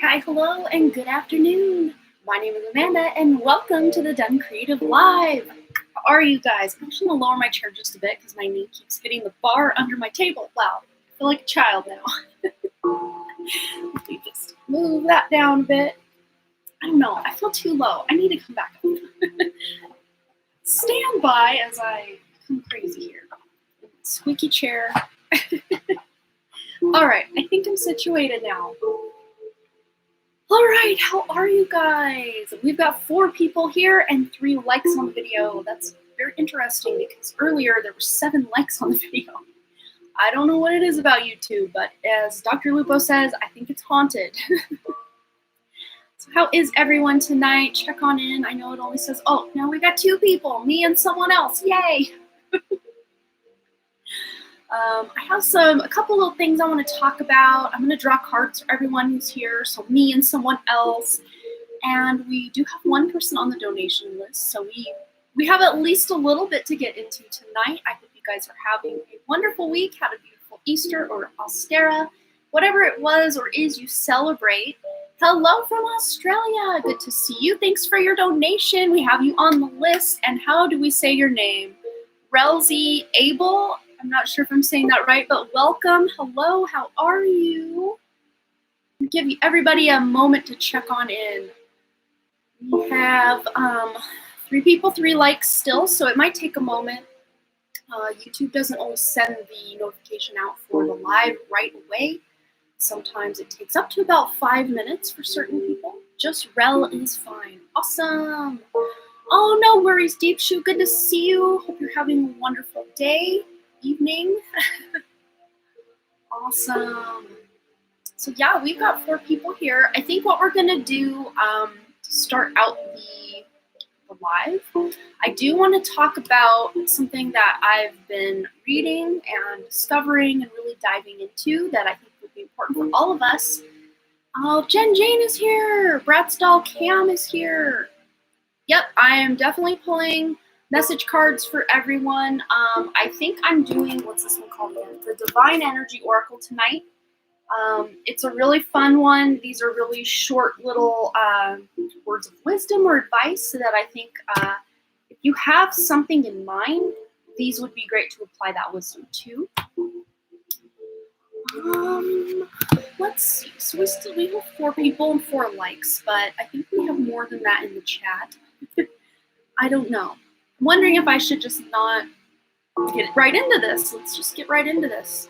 Hi, hello, and good afternoon. My name is Amanda, and welcome to the Done Creative Live. How are you guys? I'm actually going to lower my chair just a bit because my knee keeps hitting the bar under my table. Wow, I feel like a child now. Let me just move that down a bit. I don't know, I feel too low. I need to come back up. Stand by as I become crazy here. Squeaky chair. All right, I think I'm situated now. All right, how are you guys? We've got 4 people here and 3 likes on the video. That's very interesting because earlier there were 7 likes on the video. I don't know what it is about YouTube, but as Dr. Lupo says, I think it's haunted. So how is everyone tonight? Check on in. I know it only says, oh, now we got 2 people, me and someone else. Yay! I have a couple little things I want to talk about. I'm going to draw cards for everyone who's here, so me and someone else. And we do have 1 person on the donation list, so we have at least a little bit to get into tonight. I hope you guys are having a wonderful week, had a beautiful Easter or Austera, whatever it was or is you celebrate. Hello from Australia. Good to see you. Thanks for your donation. We have you on the list. And how do we say your name? Relzy Abel. I'm not sure if I'm saying that right, but welcome. Hello, how are you? Give everybody a moment to check on in. We have 3 people, 3 likes still, so it might take a moment. YouTube doesn't always send the notification out for the live right away. Sometimes it takes up to about 5 minutes for certain people. Just rel is fine. Awesome. Oh, no worries, Deep Shoe. Good to see you. Hope you're having a wonderful day. Evening. Awesome. So yeah, we've got 4 people here. I think what we're gonna do to start out the live, I do want to talk about something that I've been reading and discovering and really diving into that I think would be important for all of us. Oh, Jen Jane is here. Brat's doll Cam is here. Yep, I am definitely pulling message cards for everyone. I think I'm doing, what's this one called again? The Divine Energy Oracle tonight. It's a really fun one. These are really short little words of wisdom or advice so that I think if you have something in mind, these would be great to apply that wisdom to. Let's see. So we have 4 people and 4 likes, but I think we have more than that in the chat. I don't know. I'm wondering if I should just not get right into this. Let's just get right into this.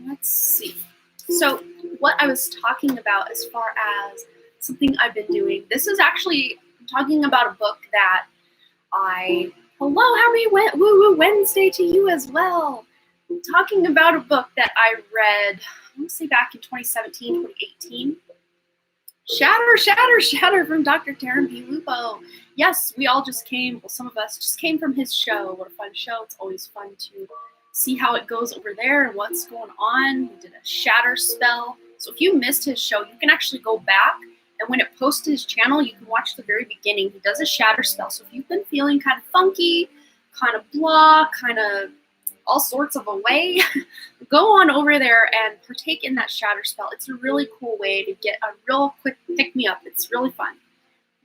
Let's see. So what I was talking about as far as something I've been doing, this is actually talking about a book that hello, happy Woo Woo Wednesday to you as well. I'm talking about a book that I read, I want to say back in 2017, 2018. Shatter, Shatter, Shatter from Dr. Taryn P. Lupo. Yes, we all just came, well, some of us just came from his show. What a fun show. It's always fun to see how it goes over there and what's going on. He did a shatter spell. So if you missed his show, you can actually go back, and when it posts to his channel, you can watch the very beginning. He does a shatter spell. So if you've been feeling kind of funky, kind of blah, kind of all sorts of a way, go on over there and partake in that shatter spell. It's a really cool way to get a real quick pick-me-up. It's really fun.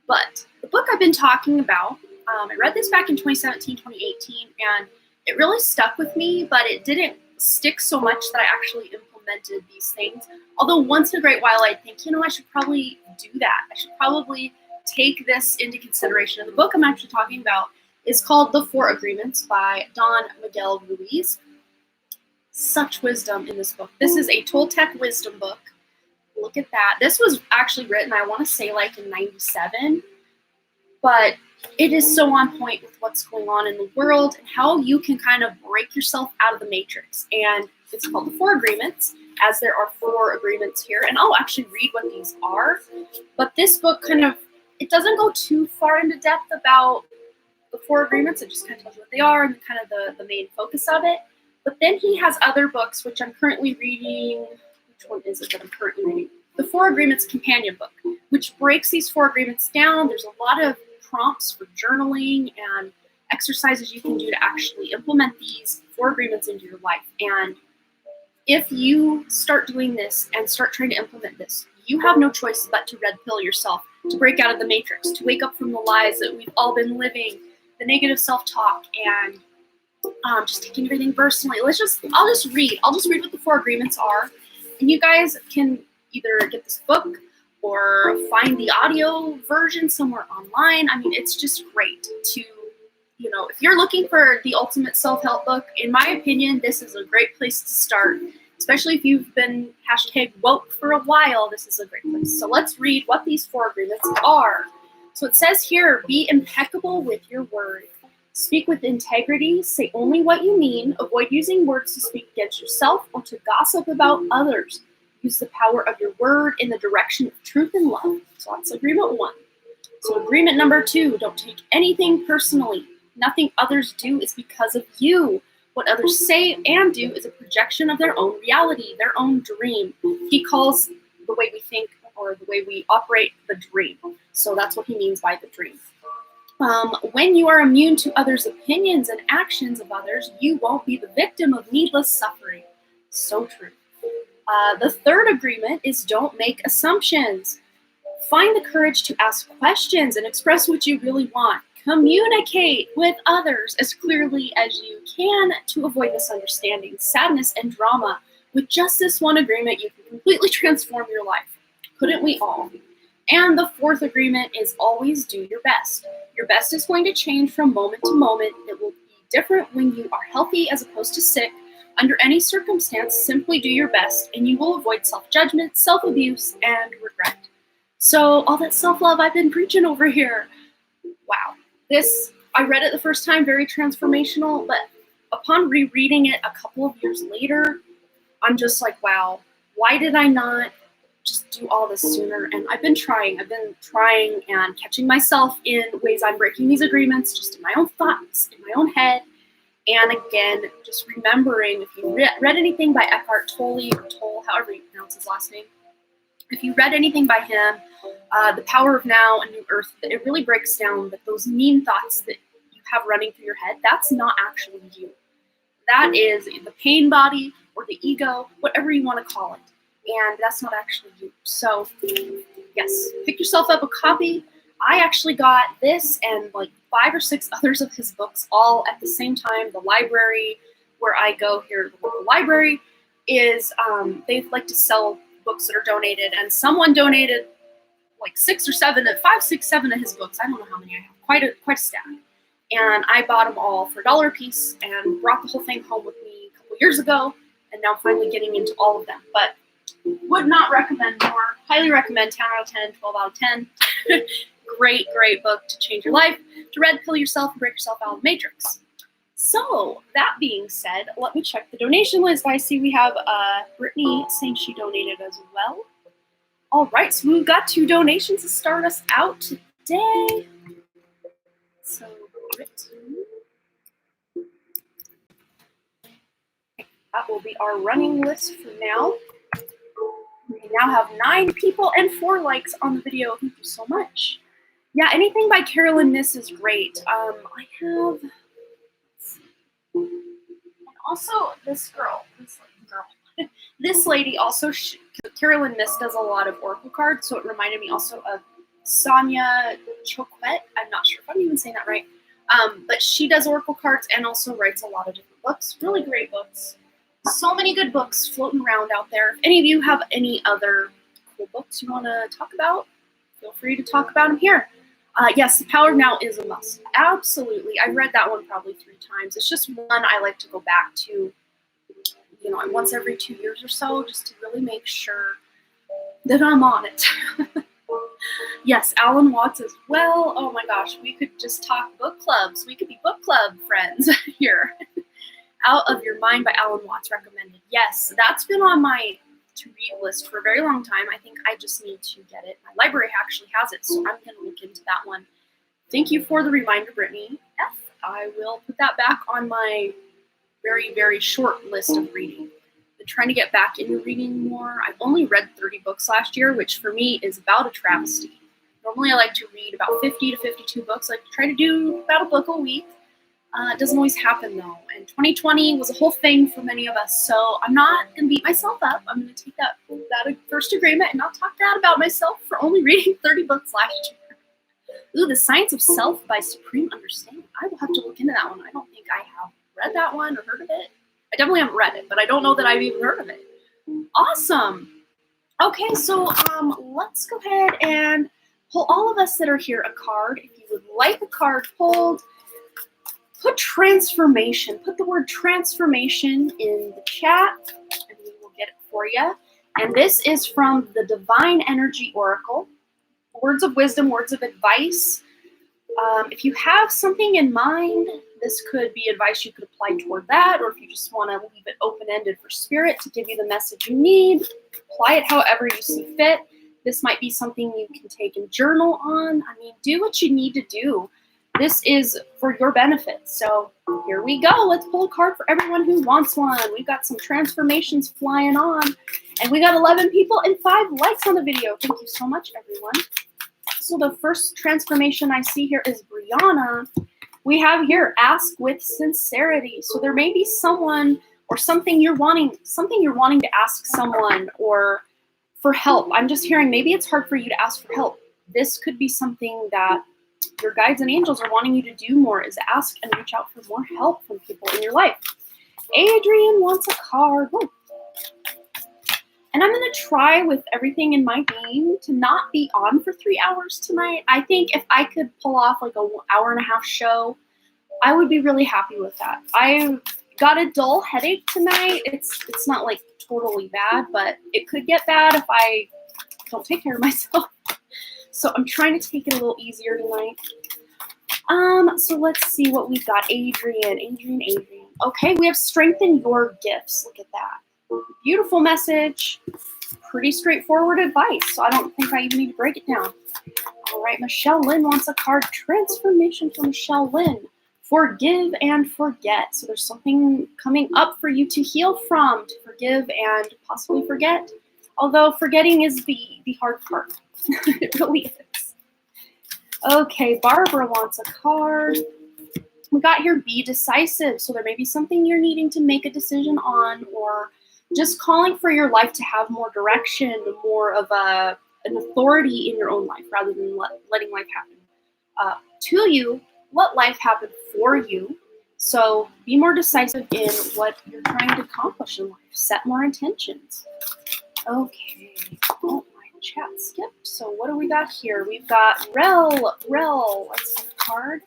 But the book I've been talking about, I read this back in 2017, 2018, and it really stuck with me, but it didn't stick so much that I actually implemented these things. Although once in a great while, I'd think, I should probably do that. I should probably take this into consideration. And the book I'm actually talking about is called The 4 Agreements by Don Miguel Ruiz. Such wisdom in this book. This is a Toltec wisdom book. Look at that. This was actually written, I want to say, like in 97. But it is so on point with what's going on in the world and how you can kind of break yourself out of the matrix. And it's called The 4 Agreements, as there are 4 agreements here. And I'll actually read what these are. But this book it doesn't go too far into depth about the 4 agreements. It just kind of tells you what they are and kind of the main focus of it. But then he has other books, which I'm currently reading. Which one is it that I'm currently reading? The 4 Agreements Companion Book, which breaks these 4 agreements down. There's a lot of prompts for journaling and exercises you can do to actually implement these 4 agreements into your life. And If you start doing this and start trying to implement this, you have no choice but to red pill yourself, to break out of the matrix, to wake up from the lies that we've all been living, the negative self-talk, and just taking everything personally. I'll just read what the 4 agreements are, and you guys can either get this book or find the audio version somewhere online. I mean, it's just great to, if you're looking for the ultimate self-help book, in my opinion, this is a great place to start. Especially if you've been #woke for a while, this is a great place. So let's read what these 4 agreements are. So it says here, be impeccable with your word. Speak with integrity, say only what you mean, avoid using words to speak against yourself or to gossip about others. Use the power of your word in the direction of truth and love. So that's agreement 1. So agreement number 2, don't take anything personally. Nothing others do is because of you. What others say and do is a projection of their own reality, their own dream. He calls the way we think or the way we operate the dream. So that's what he means by the dream. When you are immune to others' opinions and actions of others, you won't be the victim of needless suffering. So true. The 3rd agreement is don't make assumptions. Find the courage to ask questions and express what you really want. Communicate with others as clearly as you can to avoid misunderstandings, sadness, and drama. With just this 1 agreement, you can completely transform your life. Couldn't we all? And the 4th agreement is always do your best. Your best is going to change from moment to moment. It will be different when you are healthy as opposed to sick. Under any circumstance, simply do your best, and you will avoid self-judgment, self-abuse, and regret. So all that self-love I've been preaching over here. Wow. I read it the first time, very transformational, but upon rereading it a couple of years later, I'm just like, wow, why did I not just do all this sooner? And I've been trying and catching myself in ways I'm breaking these agreements, just in my own thoughts, in my own head. And again, just remembering, if you read anything by Eckhart Tolle, or Tolle, however you pronounce his last name, if you read anything by him, The Power of Now and New Earth, it really breaks down that those mean thoughts that you have running through your head, that's not actually you. That is the pain body or the ego, whatever you want to call it. And that's not actually you. So, yes, pick yourself up a copy. I actually got this and like 5 or 6 others of his books all at the same time. The library where I go here, the local library, is they like to sell books that are donated, and someone donated like 6 or 7, 5, 6, 7 of his books. I don't know how many I have, quite a stack. And I bought them all for $1 a piece and brought the whole thing home with me a couple years ago, and now I'm finally getting into all of them. But would not recommend more. Highly recommend 10 out of 10, 12 out of 10. Great, great book to change your life, to red pill yourself and break yourself out of the matrix. So, that being said, let me check the donation list. I see we have Brittany saying she donated as well. All right, so we've got 2 donations to start us out today. So, Brittany. That will be our running list for now. We now have 9 people and 4 likes on the video. Thank you so much. Yeah, anything by Carolyn Miss is great. I have... And also, this lady also, Carolyn Miss does a lot of oracle cards, so it reminded me also of Sonia Choquette. I'm not sure if I'm even saying that right. But she does oracle cards and also writes a lot of different books. Really great books. So many good books floating around out there. If any of you have any other cool books you want to talk about, feel free to talk about them here. Yes, The Power of Now is a must. Absolutely. I've read that one probably 3 times. It's just one I like to go back to, once every 2 years or so, just to really make sure that I'm on it. Yes, Alan Watts as well. Oh my gosh, we could just talk book clubs. We could be book club friends here. Out of Your Mind by Alan Watts, recommended. Yes, that's been on my to-read list for a very long time. I think I just need to get it. My library actually has it, so I'm going to look into that one. Thank you for the reminder, Brittany F. I will put that back on my very, very short list of reading. Been trying to get back into reading more. I've only read 30 books last year, which for me is about a travesty. Normally I like to read about 50 to 52 books. I like to try to do about a book a week. It doesn't always happen though. And 2020 was a whole thing for many of us. So I'm not going to beat myself up. I'm going to take that first agreement and not talk bad about myself for only reading 30 books last year. Ooh, The Science of Self by Supreme Understanding. I will have to look into that one. I don't think I have read that one or heard of it. I definitely haven't read it, but I don't know that I've even heard of it. Awesome. Okay, so let's go ahead and pull all of us that are here a card. If you would like a card pulled, put transformation. Put the word transformation in the chat, and we will get it for you. And this is from the Divine Energy Oracle. Words of wisdom, words of advice. If you have something in mind, this could be advice you could apply toward that, or if you just want to leave it open-ended for spirit to give you the message you need, apply it however you see fit. This might be something you can take and journal on. I mean, do what you need to do. This is for your benefit. So here we go. Let's pull a card for everyone who wants one. We've got some transformations flying on, and we got 11 people and 5 likes on the video. Thank you so much, everyone. So the first transformation I see here is Brianna. We have here, ask with sincerity. So there may be someone or something you're wanting to ask someone or for help. I'm just hearing maybe it's hard for you to ask for help. This could be something that your guides and angels are wanting you to do more, is ask and reach out for more help from people in your life. Adrian wants a card. Whoa. And I'm going to try with everything in my being to not be on for 3 hours tonight. I think if I could pull off like an hour-and-a-half show, I would be really happy with that. I got a dull headache tonight. It's not like totally bad, but it could get bad if I don't take care of myself. So I'm trying to take it a little easier tonight. So let's see what we've got. Adrian. Okay, we have strengthen your gifts. Look at that. Beautiful message. Pretty straightforward advice, so I don't think I even need to break it down. All right, Michelle Lynn wants a card. Transformation for Michelle Lynn. Forgive and forget. So there's something coming up for you to heal from, to forgive and possibly forget. Although forgetting is the hard part. It really is. Okay, Barbara wants a card. We got here, be decisive. So there may be something you're needing to make a decision on, or just calling for your life to have more direction, more of an authority in your own life rather than letting life happen to you. Let life happen for you. So be more decisive in what you're trying to accomplish in life. Set more intentions. Okay. Oh, my chat skipped. So what do we got here? We've got Rel. Let's have a card.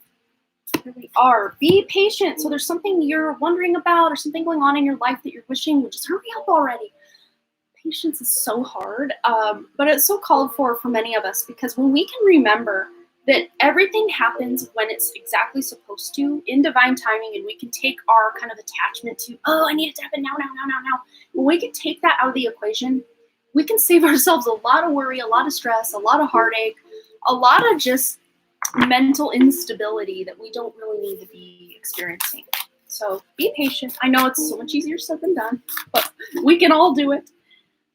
Here we are. Be patient. So there's something you're wondering about or something going on in your life that you're wishing would just hurry up already. Patience is so hard, but it's so called for many of us, because when we can remember that everything happens when it's exactly supposed to in divine timing, and we can take our kind of attachment to, oh, I need it to happen now. When we can take that out of the equation, we can save ourselves a lot of worry, a lot of stress, a lot of heartache, a lot of just mental instability that we don't really need to be experiencing. So be patient. I know it's so much easier said than done, but we can all do it.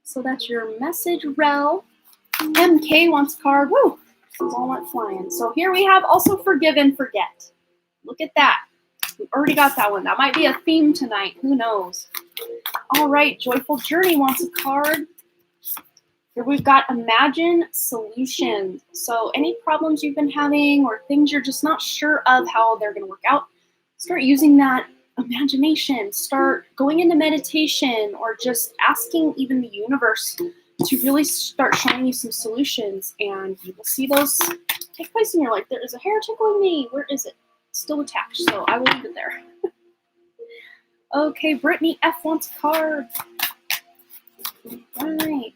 So that's your message, Rel. MK wants a card. Woo! Those all went flying. So here we have also forgive and forget. Look at that. We already got that one. That might be a theme tonight. Who knows? All right. Joyful Journey wants a card. Here we've got imagine solutions. So any problems you've been having or things you're just not sure of how they're going to work out, start using that imagination. Start going into meditation or just asking even the universe to really start showing you some solutions, and you will see those take place in your life. There is a hair tickling me. Where is it? It's still attached, so I will leave it there. Okay, Brittany F wants a card. All right.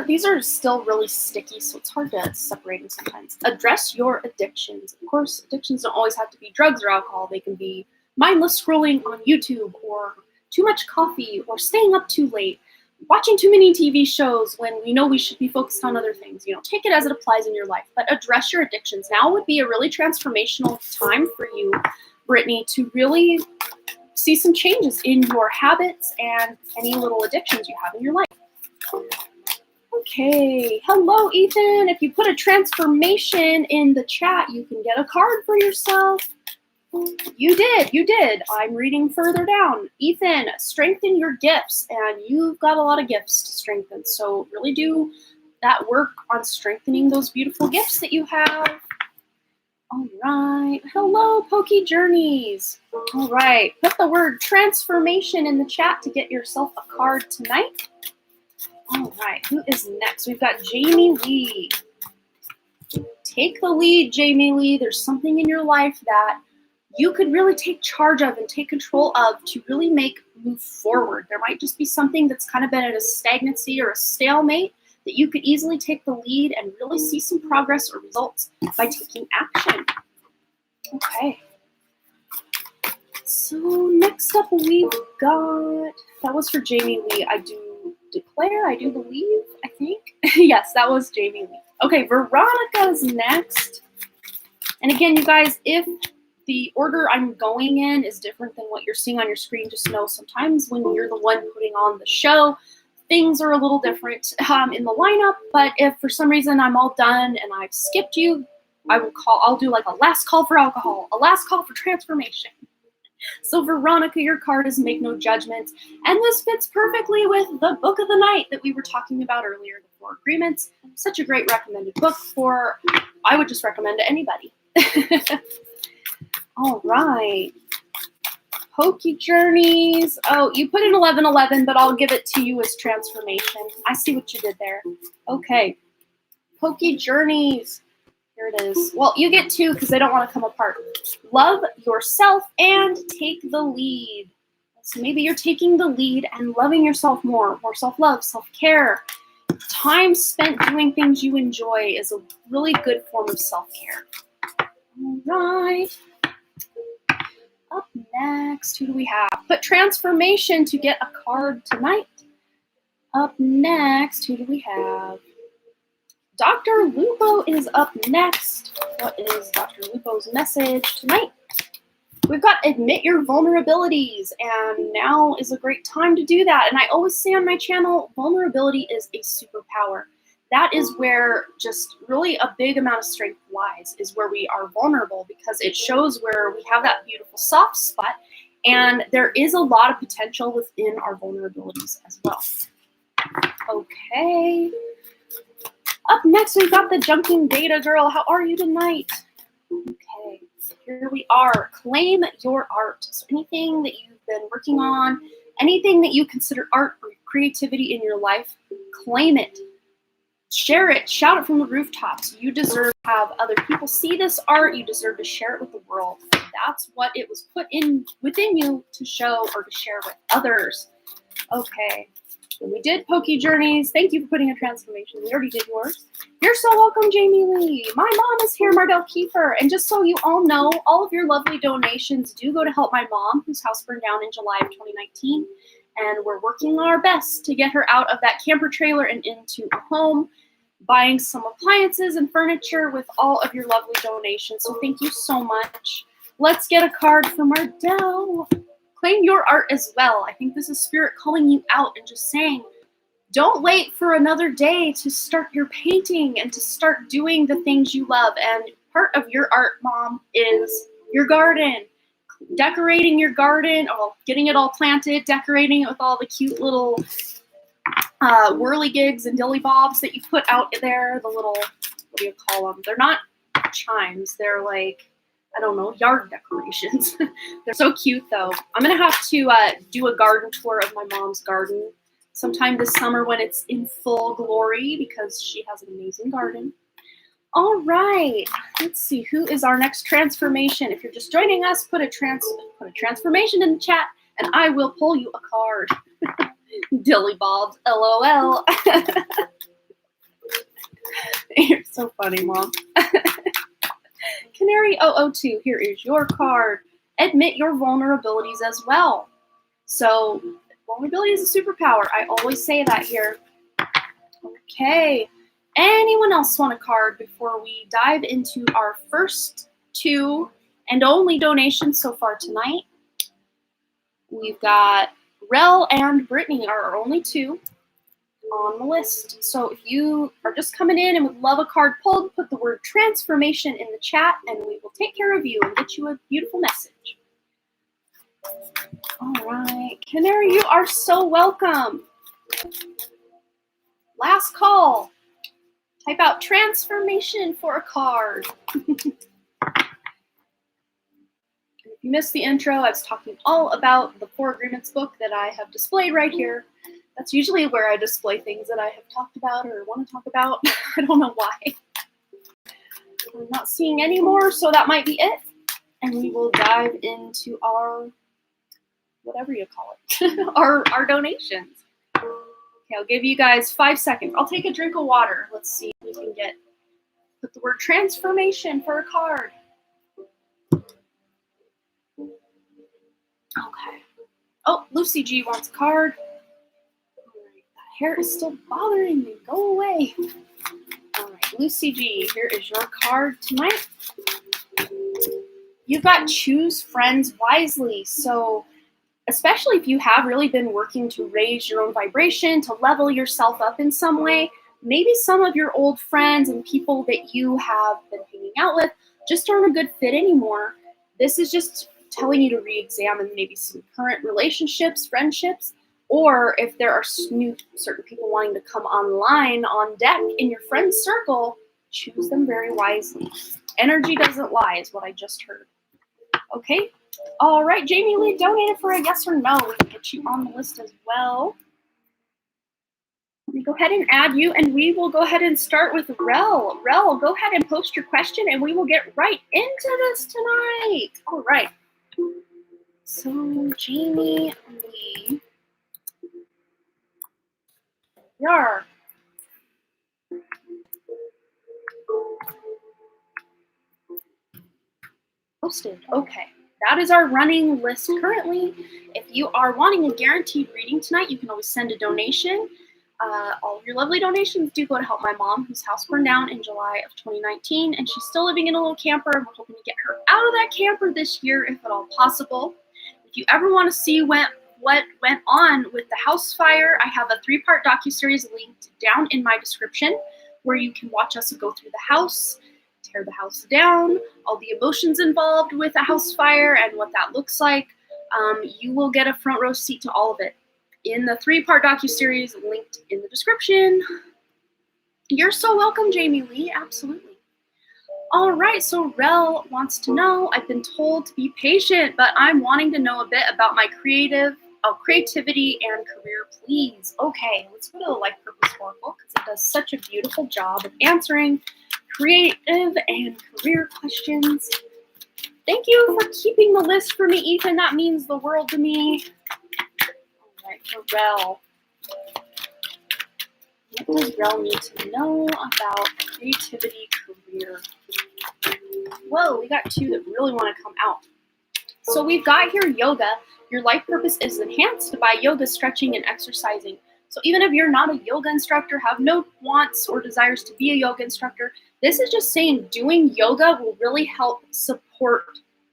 These are still really sticky, so it's hard to separate them sometimes. Address your addictions. Of course, addictions don't always have to be drugs or alcohol. They can be mindless scrolling on YouTube, or too much coffee, or staying up too late, watching too many TV shows when we know we should be focused on other things. You know, take it as it applies in your life, but address your addictions. Now would be a really transformational time for you, Brittany, to really see some changes in your habits and any little addictions you have in your life. Okay, hello, Ethan. If you put a transformation in the chat, you can get a card for yourself. You did. I'm reading further down. Ethan, strengthen your gifts, and you've got a lot of gifts to strengthen. So really do that work on strengthening those beautiful gifts that you have. All right. Hello, Pokey Journeys. All right. Put the word transformation in the chat to get yourself a card tonight. All right. Who is next? We've got Jamie Lee. Take the lead, Jamie Lee. There's something in your life that you could really take charge of and take control of to really move forward. There might just be something that's kind of been at a stagnancy or a stalemate that you could easily take the lead and really see some progress or results by taking action. Okay. So next up we've got, that was for Jamie Lee. I do declare, I do believe, I think. Yes, that was Jamie Lee. Okay, Veronica's next. And again, you guys, if the order I'm going in is different than what you're seeing on your screen, just know sometimes when you're the one putting on the show, things are a little different in the lineup. But if for some reason I'm all done and I've skipped you, I'll do like a last call for alcohol, a last call for transformation. So Veronica, your card is Make No Judgments. And this fits perfectly with the book of the night that we were talking about earlier, The Four Agreements. Such a great recommended book I would just recommend to anybody. All right. Pokey Journeys. Oh, you put in 1111, but I'll give it to you as transformation. I see what you did there. Okay. Pokey Journeys. Here it is. Well, you get two because they don't want to come apart. Love yourself and take the lead. So maybe you're taking the lead and loving yourself more self-love, self-care. Time spent doing things you enjoy is a really good form of self-care. All right. Up next, who do we have? Put transformation to get a card tonight. Up next, who do we have? Dr. Lupo is up next. What is Dr. Lupo's message tonight? We've got admit your vulnerabilities, and now is a great time to do that. And I always say on my channel, vulnerability is a superpower. That is where just really a big amount of strength lies, is where we are vulnerable, because it shows where we have that beautiful soft spot, and there is a lot of potential within our vulnerabilities as well. Okay. Up next, we've got the Jumping Beta Girl. How are you tonight? Okay, here we are. Claim your art. So anything that you've been working on, anything that you consider art or creativity in your life, claim it. Share it. Shout it from the rooftops. You deserve to have other people see this art. You deserve to share it with the world. That's what it was put in within you to show or to share with others. Okay. So we did Pokey Journeys. Thank you for putting a transformation. We already did yours. You're so welcome, Jamie Lee. My mom is here, Mardell Kiefer. And just so you all know, all of your lovely donations do go to help my mom, whose house burned down in July of 2019. And we're working our best to get her out of that camper trailer and into a home, buying some appliances and furniture with all of your lovely donations. So thank you so much. Let's get a card for Mardell. Claim your art as well. I think this is Spirit calling you out and just saying, don't wait for another day to start your painting and to start doing the things you love. And part of your art, Mom, is your garden. Decorating your garden, or getting it all planted, decorating it with all the cute little whirligigs and dilly-bobs that you put out there. The little, what do you call them? They're not chimes. They're like, I don't know, yard decorations. They're so cute, though. I'm going to have to do a garden tour of my mom's garden sometime this summer when it's in full glory, because she has an amazing garden. All right. Let's see. Who is our next transformation? If you're just joining us, put a transformation in the chat, and I will pull you a card. Dilly Bobs, LOL. You're so funny, Mom. Canary 002, here is your card. Admit your vulnerabilities as well. So, vulnerability is a superpower. I always say that here. Okay. Anyone else want a card before we dive into our first two and only donations so far tonight? We've got Rel and Brittany are our only two. on the list. So if you are just coming in and would love a card pulled, put the word transformation in the chat and we will take care of you and get you a beautiful message. All right, Canary, you are so welcome. Last call. Type out transformation for a card. If you missed the intro, I was talking all about the Four Agreements book that I have displayed right here. That's usually where I display things that I have talked about or want to talk about. I don't know why. I'm not seeing any more, so that might be it. And we will dive into our, whatever you call it, our donations. Okay, I'll give you guys 5 seconds. I'll take a drink of water. Let's see if we can put the word transformation for a card. Okay. Oh, Lucy G wants a card. All right, that hair is still bothering me. Go away. All right, Lucy G, here is your card tonight. You've got choose friends wisely. So especially if you have really been working to raise your own vibration, to level yourself up in some way, maybe some of your old friends and people that you have been hanging out with just aren't a good fit anymore. This is just telling you to re-examine maybe some current relationships, friendships, or if there are new certain people wanting to come online on deck in your friend circle, choose them very wisely. Energy doesn't lie is what I just heard. Okay? All right, Jamie Lee donated for a yes or no. We can get you on the list as well. Let me go ahead and add you, and we will go ahead and start with Rel. Rel, go ahead and post your question, and we will get right into this tonight. All right. So, Jamie Lee. Yar. Posted. Okay. That is our running list currently. If you are wanting a guaranteed reading tonight, you can always send a donation. All of your lovely donations do go to help my mom, whose house burned down in July of 2019, and she's still living in a little camper. We're hoping to get her out of that camper this year, if at all possible. If you ever want to see what went on with the house fire, I have a 3-part docuseries linked down in my description where you can watch us go through the house, tear the house down, all the emotions involved with a house fire and what that looks like. You will get a front row seat to all of it in the 3-part docuseries linked in the description. You're so welcome, Jamie Lee. Absolutely. All right, so Rel wants to know, I've been told to be patient, but I'm wanting to know a bit about my creativity and career, please. Okay, let's go to the Life Purpose Oracle because it does such a beautiful job of answering creative and career questions. Thank you for keeping the list for me, Ethan. That means the world to me. All right, for Rel. What does Rel need to know about creativity, career? Whoa, we got 2 that really want to come out. So we've got here yoga. Your life purpose is enhanced by yoga, stretching, and exercising. So even if you're not a yoga instructor, have no wants or desires to be a yoga instructor, this is just saying doing yoga will really help support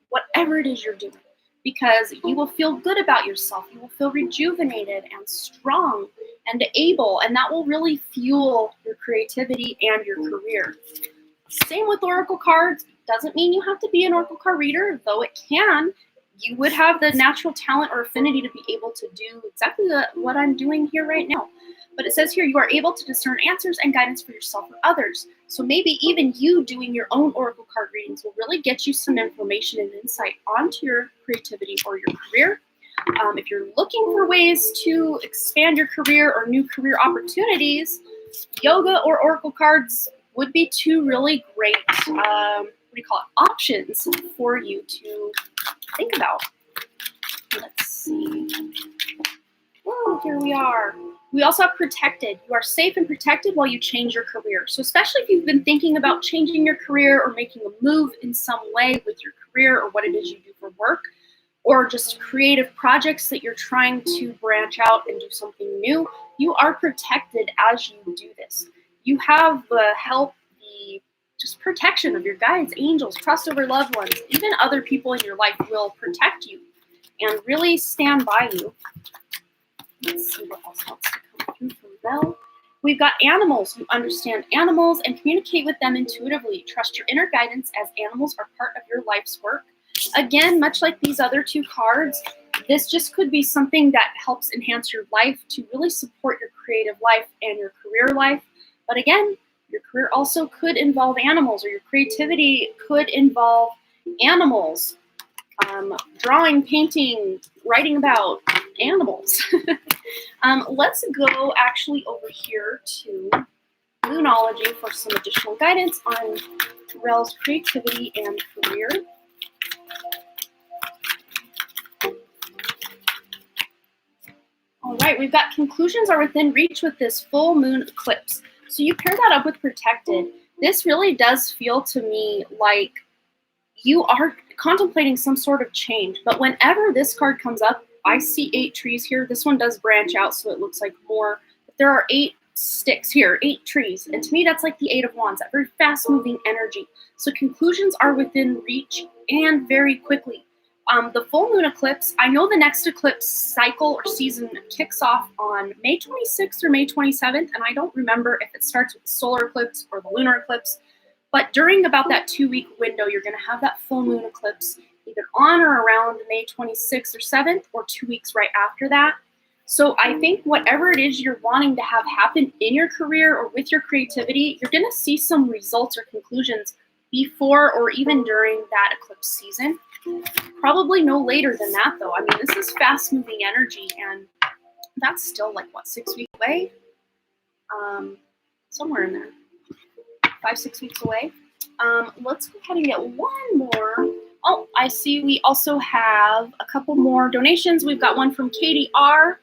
whatever it is you're doing, because you will feel good about yourself. You will feel rejuvenated and strong and able, and that will really fuel your creativity and your career. Same with oracle cards. Doesn't mean you have to be an oracle card reader, though it can. You would have the natural talent or affinity to be able to do exactly what I'm doing here right now. But it says here, you are able to discern answers and guidance for yourself or others. So maybe even you doing your own oracle card readings will really get you some information and insight onto your creativity or your career. If you're looking for ways to expand your career or new career opportunities, yoga or oracle cards would be 2 really great, options for you to think about. Let's see. Oh, here we are. We also have protected. You are safe and protected while you change your career. So especially if you've been thinking about changing your career or making a move in some way with your career or what it is you do for work, or just creative projects that you're trying to branch out and do something new, you are protected as you do this. You have the help, the just protection of your guides, angels, crossover loved ones, even other people in your life will protect you and really stand by you. Let's see what else wants to come through for Rel. We've got animals. You understand animals and communicate with them intuitively. Trust your inner guidance as animals are part of your life's work. Again, much like these other two cards, this just could be something that helps enhance your life to really support your creative life and your career life. But again, your career also could involve animals, or your creativity could involve animals. Drawing, painting, writing about animals. Let's go actually over here to Moonology for some additional guidance on Rel's creativity and career. All right, we've got conclusions are within reach with this full moon eclipse. So you pair that up with protected. This really does feel to me like you are contemplating some sort of change. But whenever this card comes up, I see 8 trees here. This one does branch out, so it looks like more. But there are 8 sticks here, 8 trees. And to me, that's like the 8 of Wands, that very fast-moving energy. So conclusions are within reach and very quickly. The full moon eclipse, I know the next eclipse cycle or season kicks off on May 26th or May 27th, and I don't remember if it starts with the solar eclipse or the lunar eclipse, but during about that 2-week window, you're going to have that full moon eclipse either on or around May 26th or 7th, or 2 weeks right after that. So I think whatever it is you're wanting to have happen in your career or with your creativity, you're going to see some results or conclusions before or even during that eclipse season. Probably no later than that, though. I mean, this is fast-moving energy, and that's still like, what, 6 weeks away? Somewhere in there. 5-6 weeks away. Let's go ahead and get one more. Oh, I see we also have a couple more donations. We've got one from Katie R.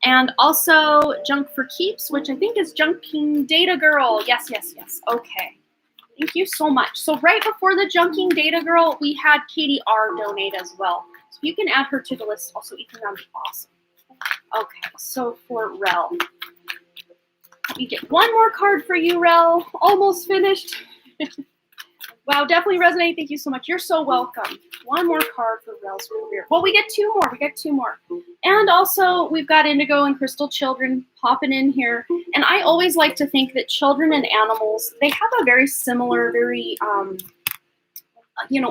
and also Junk for Keeps, which I think is Junking Data Girl. Yes, yes, yes. Okay. Thank you so much. So right before the Junking Data Girl, we had Katie R donate as well. So you can add her to the list also, Ethan. That'd be awesome. Okay, so for Rel. Let me get one more card for you, Rel. Almost finished. Wow, definitely resonate. Thank you so much. You're so welcome. One more card for Rel's career. Well, we get 2 more. We get 2 more. And also, we've got Indigo and Crystal Children popping in here. And I always like to think that children and animals, they have a very similar, very,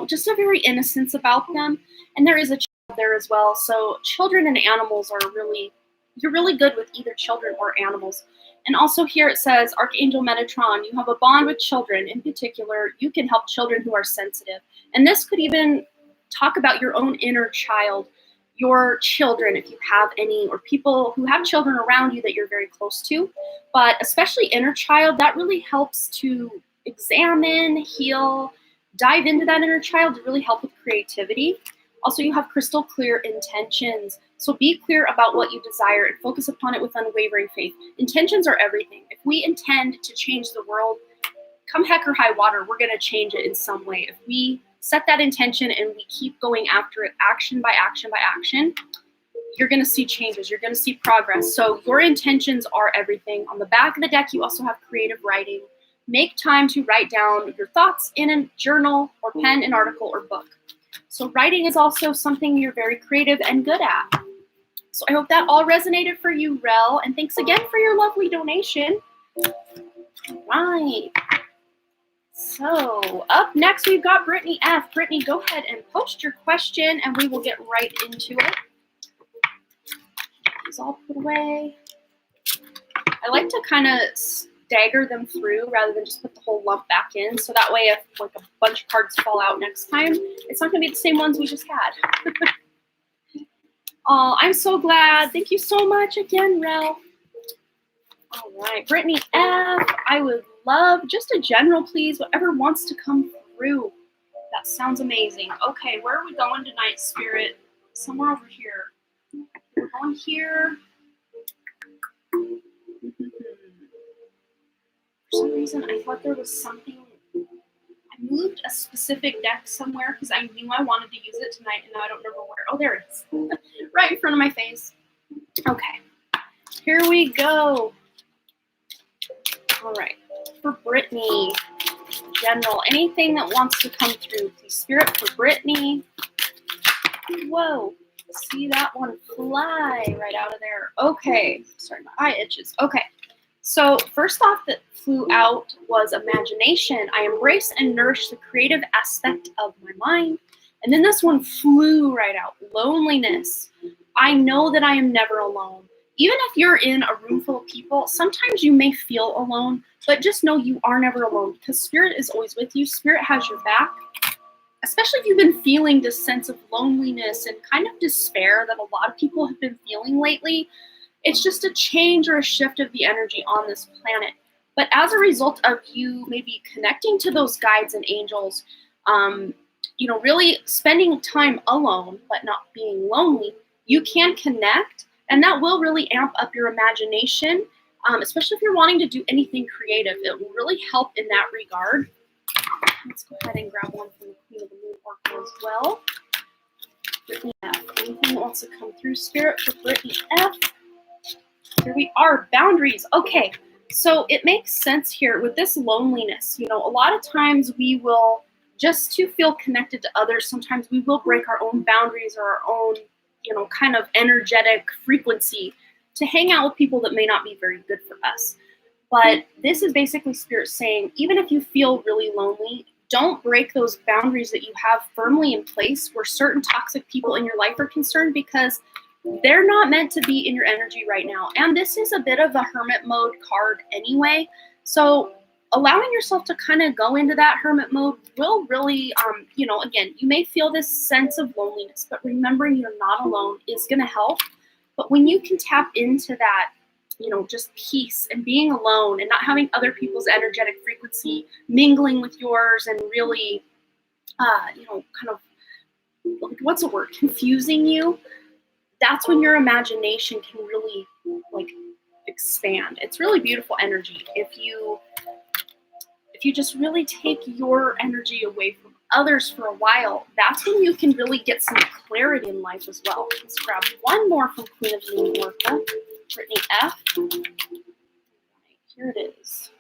just a very innocence about them. And there is a child there as well. So children and animals are really, you're really good with either children or animals. And also here it says, Archangel Metatron, you have a bond with children. In particular, you can help children who are sensitive. And this could even talk about your own inner child, your children, if you have any, or people who have children around you that you're very close to. But especially inner child, that really helps to examine, heal, dive into that inner child to really help with creativity. Also, you have crystal clear intentions. So be clear about what you desire and focus upon it with unwavering faith. Intentions are everything. If we intend to change the world, come heck or high water, we're going to change it in some way. If we set that intention and we keep going after it action by action by action, you're going to see changes. You're going to see progress. So your intentions are everything. On the back of the deck, you also have creative writing. Make time to write down your thoughts in a journal or pen, an article, or book. So writing is also something you're very creative and good at. So I hope that all resonated for you, Rel. And thanks again for your lovely donation. All right. So up next, we've got Brittany F. Brittany, go ahead and post your question, and we will get right into it. These all put away. I like to kind of stagger them through rather than just put the whole lump back in. So that way, if like a bunch of cards fall out next time, it's not going to be the same ones we just had. Oh, I'm so glad. Thank you so much again, Rel. All right, Brittany F. I would love just a general, please, whatever wants to come through. That sounds amazing. Okay, where are we going tonight, Spirit? Somewhere over here. We're going here. For some reason, I thought there was something. I moved a specific deck somewhere because I knew I wanted to use it tonight, and now I don't remember where. Oh, there it is. Right in front of my face. Okay. Here we go. All right. For Brittany, general, anything that wants to come through, please. Spirit for Brittany. Whoa. See that one fly right out of there. Okay. Sorry, my eye itches. Okay. So first off that flew out was imagination. I embrace and nourish the creative aspect of my mind. And then this one flew right out. Loneliness. I know that I am never alone. Even if you're in a room full of people, sometimes you may feel alone, but just know you are never alone because Spirit is always with you. Spirit has your back. Especially if you've been feeling this sense of loneliness and kind of despair that a lot of people have been feeling lately. It's just a change or a shift of the energy on this planet. But as a result of you maybe connecting to those guides and angels, really spending time alone, but not being lonely, you can connect, and that will really amp up your imagination, especially if you're wanting to do anything creative. It will really help in that regard. Let's go ahead and grab one from the Queen of the Moon Oracle as well. Brittany F. Anything that wants to come through, Spirit, for Brittany F? Here we are, boundaries. Okay, so it makes sense here with this loneliness. A lot of times we will, just to feel connected to others, sometimes we will break our own boundaries or our own, kind of energetic frequency to hang out with people that may not be very good for us. But this is basically Spirit saying, even if you feel really lonely, don't break those boundaries that you have firmly in place where certain toxic people in your life are concerned, because they're not meant to be in your energy right now. And this is a bit of a hermit mode card anyway. So allowing yourself to kind of go into that hermit mode will really, again, you may feel this sense of loneliness, but remembering you're not alone is going to help. But when you can tap into that, just peace and being alone and not having other people's energetic frequency mingling with yours and really, kind of, like, what's the word, confusing you, that's when your imagination can really, expand. It's really beautiful energy. If you just really take your energy away from others for a while, that's when you can really get some clarity in life as well. Let's grab one more from Queen of the Moon Oracle, Brittany F. Here it is.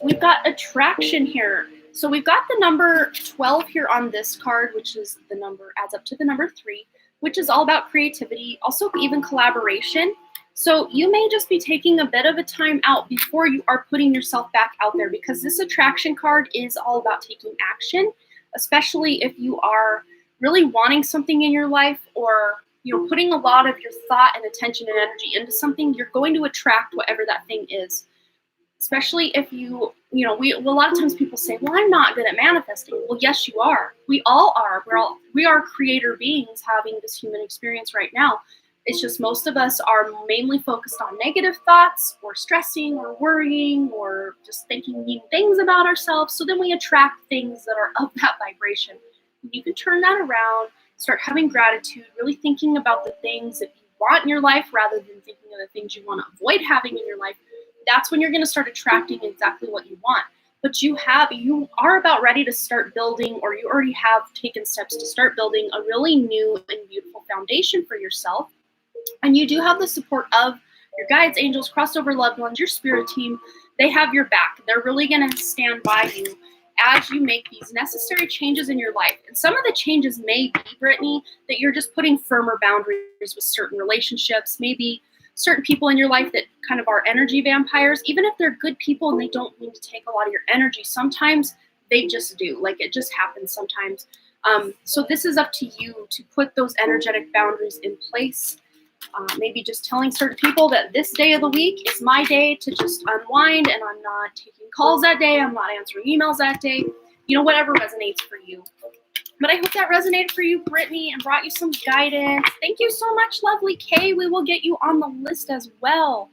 We've got attraction here. So we've got the number 12 here on this card, which is the number, adds up to the number 3, which is all about creativity, also even collaboration. So you may just be taking a bit of a time out before you are putting yourself back out there, because this attraction card is all about taking action, especially if you are really wanting something in your life, or putting a lot of your thought and attention and energy into something. You're going to attract whatever that thing is. Especially if a lot of times people say, well, I'm not good at manifesting. Well, yes, you are. We all are. We are creator beings having this human experience right now. It's just most of us are mainly focused on negative thoughts, or stressing, or worrying, or just thinking mean things about ourselves. So then we attract things that are of that vibration. You can turn that around, start having gratitude, really thinking about the things that you want in your life rather than thinking of the things you want to avoid having in your life. That's when you're going to start attracting exactly what you want. But you are about ready to start building, or you already have taken steps to start building a really new and beautiful foundation for yourself. And you do have the support of your guides, angels, crossover loved ones, your spirit team. They have your back. They're really going to stand by you as you make these necessary changes in your life. And some of the changes may be, Brittany, that you're just putting firmer boundaries with certain relationships, maybe certain people in your life that kind of are energy vampires. Even if they're good people and they don't mean to take a lot of your energy, sometimes they just do. It just happens sometimes. So this is up to you to put those energetic boundaries in place. Maybe just telling certain people that this day of the week is my day to just unwind, and I'm not taking calls that day, I'm not answering emails that day, whatever resonates for you. But I hope that resonated for you, Brittany, and brought you some guidance. Thank you so much, lovely Kay. We will get you on the list as well.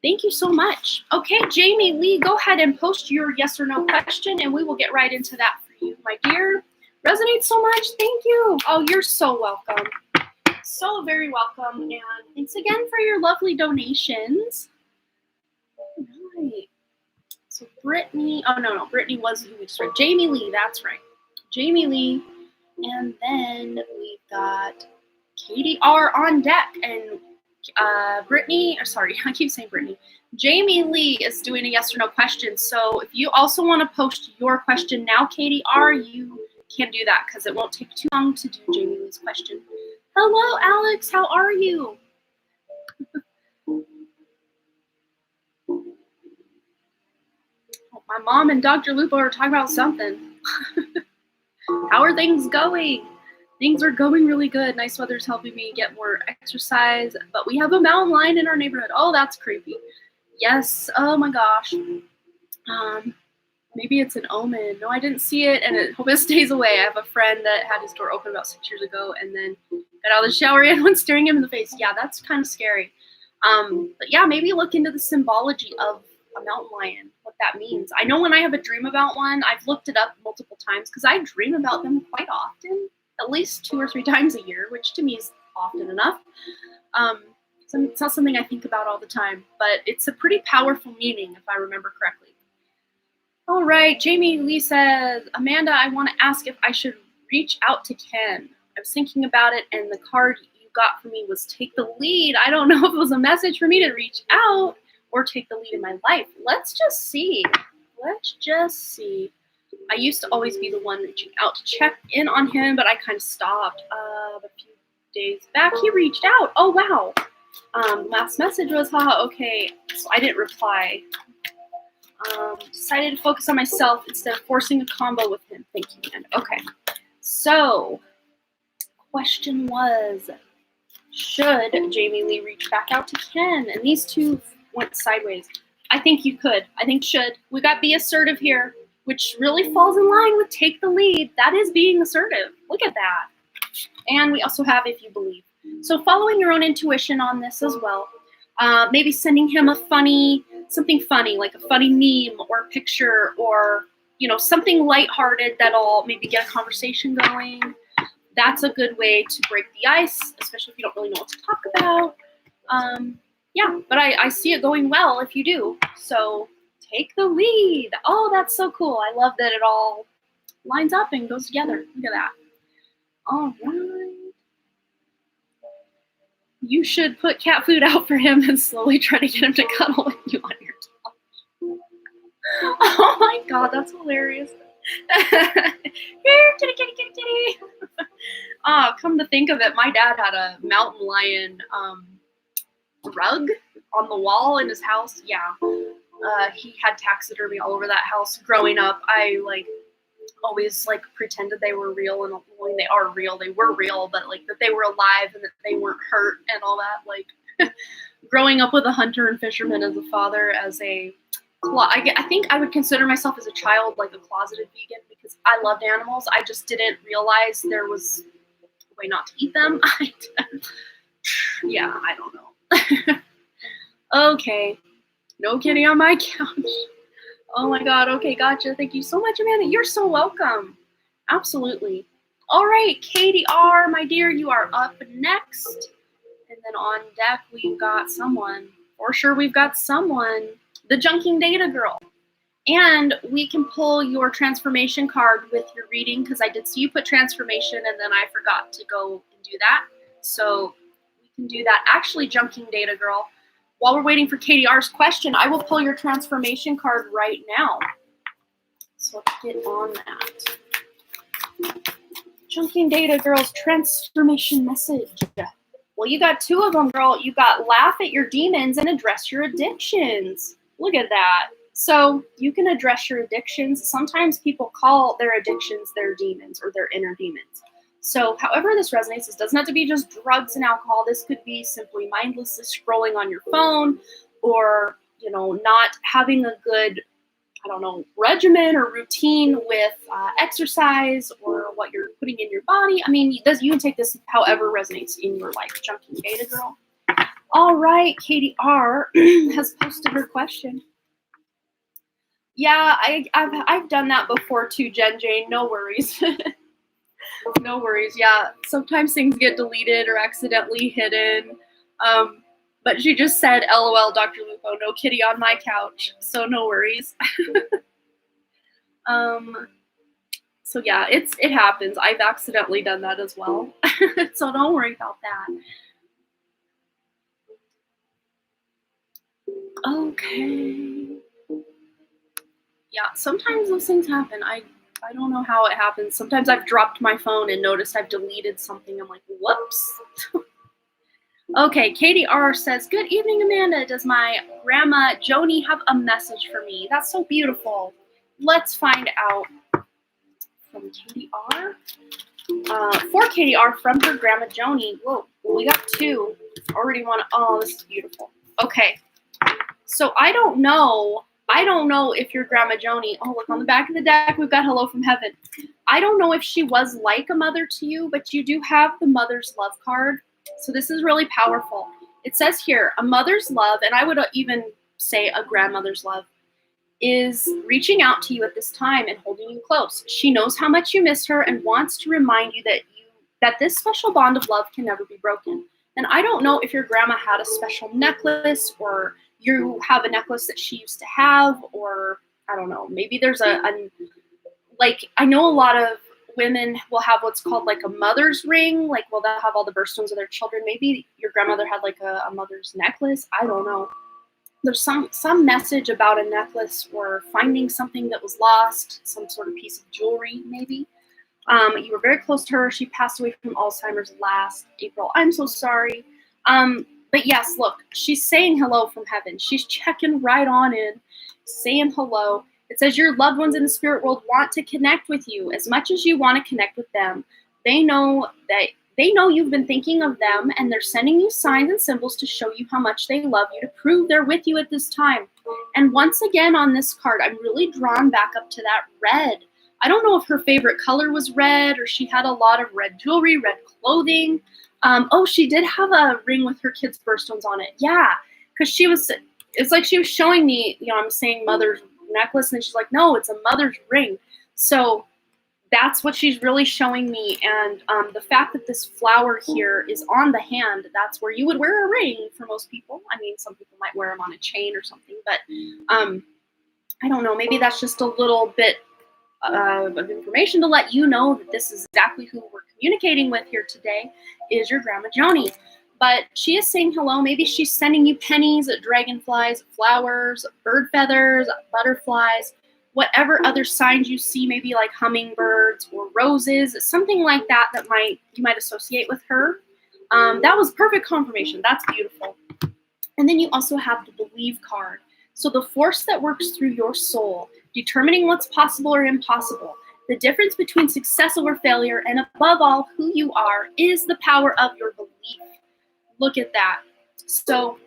Thank you so much. Okay, Jamie Lee, go ahead and post your yes or no question, and we will get right into that for you, my dear. Resonates so much. Thank you. Oh, you're so welcome. So very welcome. And thanks again for your lovely donations. All right. So Brittany, Brittany was who we just read. Jamie Lee, that's right. Jamie Lee. And then we've got Katie R on deck. And Brittany, I keep saying Brittany. Jamie Lee is doing a yes or no question. So if you also want to post your question now, Katie R, you can do that, because it won't take too long to do Jamie Lee's question. Hello, Alex. How are you? my mom and Dr. Lupo are talking about something. How are things going? Things are going really good. Nice weather's helping me get more exercise, but we have a mountain lion in our neighborhood. Oh, that's creepy. Yes. Oh my gosh. Maybe it's an omen. No, I didn't see it, and I hope it stays away. I have a friend that had his door open about 6 years ago, and then got out of the shower and went staring him in the face. Yeah, that's kind of scary. But yeah, maybe look into the symbology of a mountain lion, what that means. I know when I have a dream about one, I've looked it up multiple times because I dream about them quite often, at least 2 or 3 times a year, which to me is often enough. So it's not something I think about all the time, but it's a pretty powerful meaning if I remember correctly. All right, Jamie Lee says, Amanda, I want to ask if I should reach out to Ken. I was thinking about it, and the card you got for me was take the lead. I don't know if it was a message for me to reach out or take the lead in my life. Let's just see. Let's just see. I used to always be the one reaching out to check in on him, but I kind of stopped. A few days back, he reached out. Oh, wow. Last message was, haha, okay. So I didn't reply. Decided to focus on myself instead of forcing a combo with him. Thank you, Amanda. Okay. So, question was, should Jamie Lee reach back out to Ken? And these two went sideways. I think you could. I think should. We got be assertive here, which really falls in line with take the lead. That is being assertive. Look at that. And we also have if you believe. So following your own intuition on this as well. Maybe sending him something funny, like a funny meme or a picture or, something lighthearted that'll maybe get a conversation going. That's a good way to break the ice, especially if you don't really know what to talk about. Yeah, but I see it going well if you do. So take the lead. Oh, that's so cool. I love that it all lines up and goes together. Look at that. All right. You should put cat food out for him and slowly try to get him to cuddle with you on your couch. Oh my god, that's hilarious. Here, kitty, kitty, kitty, kitty. Come to think of it, my dad had a mountain lion rug on the wall in his house. Yeah. He had taxidermy all over that house. Growing up, I always pretended they were real, and when they are real, they were real, but that they were alive and that they weren't hurt and all that. Growing up with a hunter and fisherman as a father, as I think I would consider myself as a child a closeted vegan because I loved animals. I just didn't realize there was a way not to eat them. Yeah, I don't know. Okay, no kitty on my couch. Oh my god, okay, gotcha. Thank you so much, Amanda. You're so welcome. Absolutely. All right, Katie R., my dear, you are up next. And then on deck, we've got someone. For sure, we've got someone. The Junking Data Girl. And we can pull your transformation card with your reading because I did see you put transformation and then I forgot to go and do that. So we can do that. Actually, Junking Data Girl, while we're waiting for Katie R's question, I will pull your transformation card right now. So let's get on that. Junking Data Girl's transformation message. Well, you got 2 of them, girl. You got laugh at your demons and address your addictions. Look at that. So you can address your addictions. Sometimes people call their addictions their demons or their inner demons. So however this resonates, this doesn't have to be just drugs and alcohol. This could be simply mindlessly scrolling on your phone or, not having a good, regimen or routine with exercise or what you're putting in your body. I mean, you can take this however resonates in your life. Junking Data Girl. All right, Katie R. has posted her question. Yeah, I've done that before too, Jen Jane. No worries. No worries. Yeah, sometimes things get deleted or accidentally hidden. But she just said, LOL, Dr. Lupo, no kitty on my couch. So no worries. So yeah, it happens. I've accidentally done that as well. So don't worry about that. Okay. Yeah, sometimes those things happen. I don't know how it happens. Sometimes I've dropped my phone and noticed I've deleted something. I'm like, whoops. Okay, Katie R says, good evening, Amanda. Does my grandma Joni have a message for me? That's so beautiful. Let's find out from Katie R. For Katie R from her grandma Joni. Whoa, we got two. Already want to, oh, this is beautiful. Okay, so I don't know if your grandma Joni, oh, look on the back of the deck, we've got hello from heaven. I don't know if she was like a mother to you, but you do have the mother's love card. So this is really powerful. It says here, a mother's love, and I would even say a grandmother's love, is reaching out to you at this time and holding you close. She knows how much you miss her and wants to remind you that this special bond of love can never be broken. And I don't know if your grandma had a special necklace, or you have a necklace that she used to have, or I don't know, maybe there's like, I know a lot of women will have what's called like a mother's ring, like, well, they'll have all the birthstones of their children. Maybe your grandmother had like a mother's necklace. I don't know. There's some message about a necklace or finding something that was lost, some sort of piece of jewelry, maybe. You were very close to her. She passed away from Alzheimer's last April. I'm so sorry. But yes, look, she's saying hello from heaven. She's checking right on in, saying hello. It says your loved ones in the spirit world want to connect with you as much as you want to connect with them. They know you've been thinking of them, and they're sending you signs and symbols to show you how much they love you, to prove they're with you at this time. And once again on this card, I'm really drawn back up to that red. I don't know if her favorite color was red, or she had a lot of red jewelry, red clothing. Oh, she did have a ring with her kids' birthstones on it. Yeah, because it's like she was showing me, I'm saying mother's necklace, and she's like, no, it's a mother's ring. So that's what she's really showing me. And the fact that this flower here is on the hand, that's where you would wear a ring for most people. I mean, some people might wear them on a chain or something, but I don't know, maybe that's just a little bit of information to let you know that this is exactly who we're communicating with here today, is your grandma Joni. But she is saying hello. Maybe she's sending you pennies, dragonflies, flowers, bird feathers, butterflies, whatever other signs you see, maybe like hummingbirds or roses, something like that you might associate with her. That was perfect confirmation. That's beautiful. And then you also have the believe card. So the force that works through your soul, determining what's possible or impossible, the difference between success over failure, and above all, who you are, is the power of your belief. Look at that. So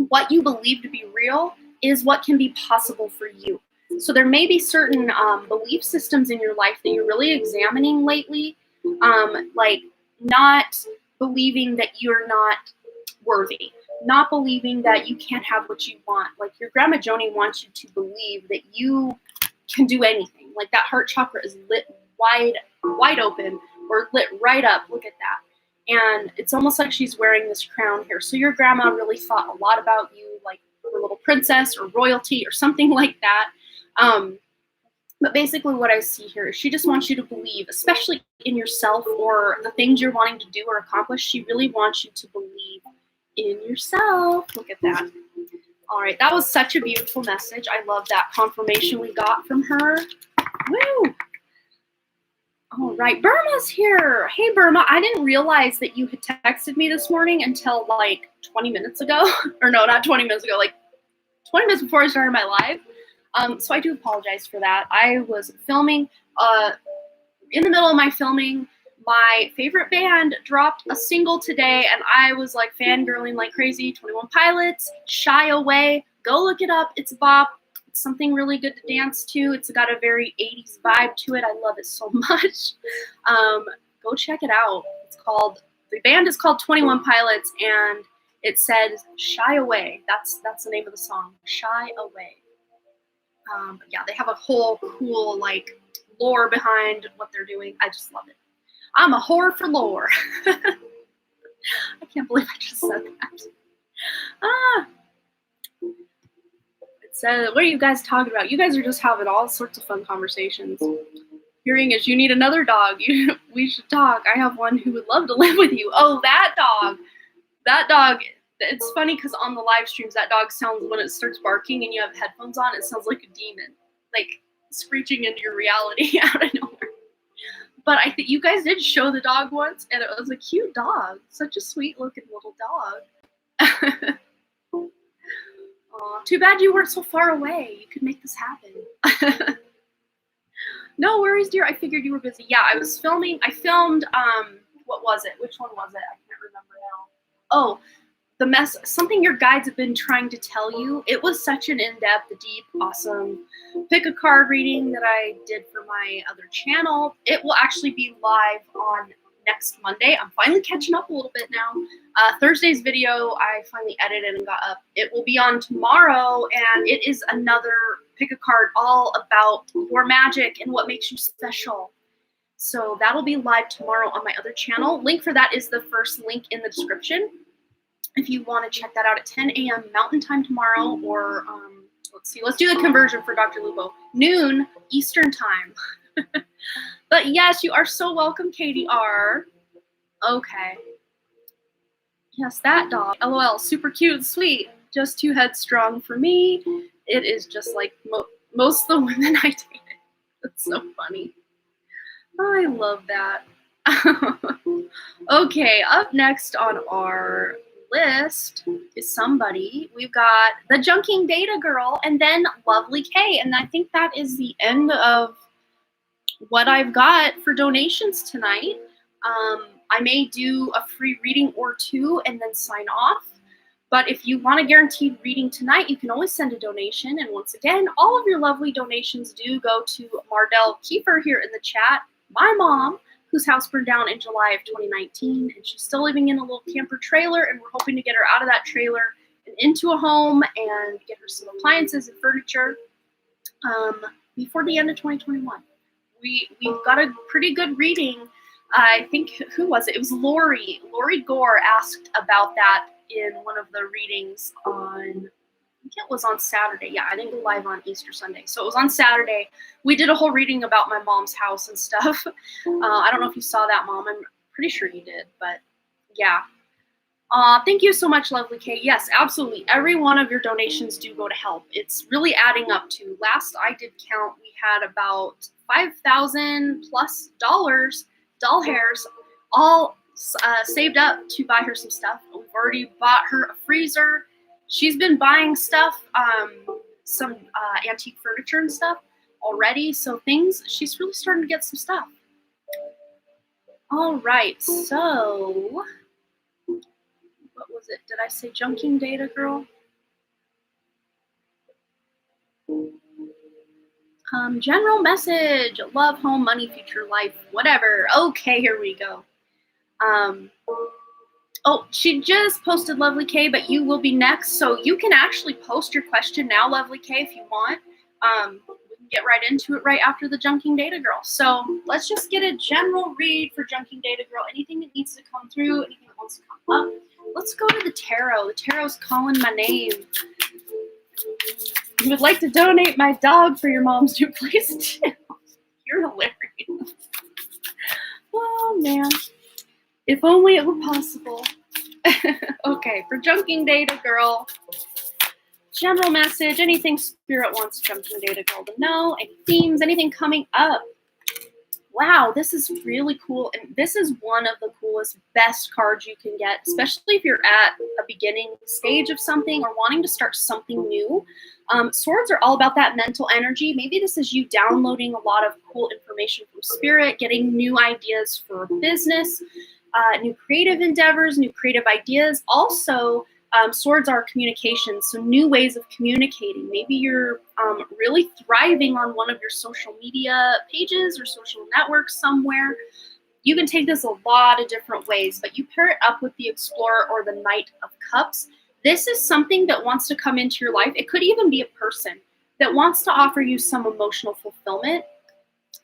what you believe to be real is what can be possible for you. So there may be certain belief systems in your life that you're really examining lately, like not believing that you're not worthy, not believing that you can't have what you want. Like your grandma Joni wants you to believe that you can do anything. Like that heart chakra is lit wide open, or lit right up. Look at that. And it's almost like she's wearing this crown here. So your grandma really thought a lot about you, like a little princess or royalty or something like that. But basically what I see here is she just wants you to believe, especially in yourself or the things you're wanting to do or accomplish. She really wants you to believe in yourself. Look at that. All right, that was such a beautiful message. I love that confirmation we got from her. Woo! All right, Burma's here. Hey, Burma, I didn't realize that you had texted me this morning until like 20 minutes ago. Or no, not 20 minutes ago, like 20 minutes before I started my live. So I do apologize for that. I was filming. In the middle of my filming, my favorite band dropped a single today, and I was like fangirling like crazy. 21 Pilots, Shy Away. Go look it up. It's a bop. It's something really good to dance to. It's got a very 80s vibe to it. I love it so much. Go check it out. The band is called 21 Pilots, and it says Shy Away. That's the name of the song, Shy Away. But yeah, they have a whole cool like lore behind what they're doing. I just love it. I'm a whore for lore. I can't believe I just said that. It says, what are you guys talking about? You guys are just having all sorts of fun conversations. Hearing is, you need another dog. We should talk. I have one who would love to live with you. Oh, that dog. That dog. It's funny because on the live streams, that dog sounds, when it starts barking and you have headphones on, it sounds like a demon. Like screeching into your reality out of nowhere. But I think you guys did show the dog once, and it was a cute dog. Such a sweet looking little dog. Aw, too bad you weren't so far away. You could make this happen. No worries, dear. I figured you were busy. Yeah, I was filming. I filmed, what was it? Which one was it? I can't remember now. Oh, something your guides have been trying to tell you. It was such an in-depth, deep, awesome pick a card reading that I did for my other channel. It will actually be live on next Monday. I'm finally catching up a little bit now. Thursday's video I finally edited and got up. It will be on tomorrow, and it is another pick a card all about your magic and what makes you special. So that'll be live tomorrow on my other channel. Link for that is the first link in the description. If you want to check that out at 10 a.m. Mountain Time tomorrow, or let's do the conversion for Dr. Lupo, noon Eastern Time. But yes, you are so welcome, KDR. Okay. Yes, that dog. LOL, super cute and sweet. Just too headstrong for me. It is just like most of the women I dated. That's so funny. I love that. Okay, up next on our list is somebody. We've got the Junking Data Girl and then Lovely K. And I think that is the end of what I've got for donations tonight. I may do a free reading or two and then sign off. But if you want a guaranteed reading tonight, you can always send a donation. And once again, all of your lovely donations do go to Mardell Kiefer here in the chat, my mom, whose house burned down in July of 2019. And she's still living in a little camper trailer. And we're hoping to get her out of that trailer and into a home and get her some appliances and furniture before the end of 2021. We've got a pretty good reading. I think, who was it? It was Lori. Lori Gore asked about that in one of the readings on, I think it was on Saturday. Yeah, I didn't go live on Easter Sunday. So it was on Saturday. We did a whole reading about my mom's house and stuff. I don't know if you saw that, Mom. I'm pretty sure you did, but yeah. Thank you so much, Lovely K. Yes, absolutely. Every one of your donations do go to help. It's really adding up to, last I did count, we had about $5,000+ doll hairs, all saved up to buy her some stuff. We've already bought her a freezer. She's been buying stuff, some antique furniture and stuff already. So she's really starting to get some stuff. All right, so what was it? Did I say Junking Data Girl? General message, love, home, money, future, life, whatever. Okay, here we go. Oh, she just posted, Lovely K, but you will be next. So you can actually post your question now, Lovely K, if you want. We can get right into it right after the Junking Data Girl. So let's just get a general read for Junking Data Girl. Anything that needs to come through, anything that wants to come up. Let's go to the tarot. The tarot's calling my name. You would like to donate my dog for your mom's new place too. You're hilarious. Oh, man. If only it were possible. Okay, for Junking Data Girl, general message, anything Spirit wants Junking Data Girl to know, any themes, anything coming up. Wow, this is really cool. And this is one of the coolest, best cards you can get, especially if you're at a beginning stage of something or wanting to start something new. Swords are all about that mental energy. Maybe this is you downloading a lot of cool information from Spirit, getting new ideas for business, new creative endeavors, new creative ideas. Also, swords are communication, so new ways of communicating. Maybe you're really thriving on one of your social media pages or social networks somewhere. You can take this a lot of different ways, but you pair it up with the Explorer or the Knight of Cups. This is something that wants to come into your life. It could even be a person that wants to offer you some emotional fulfillment.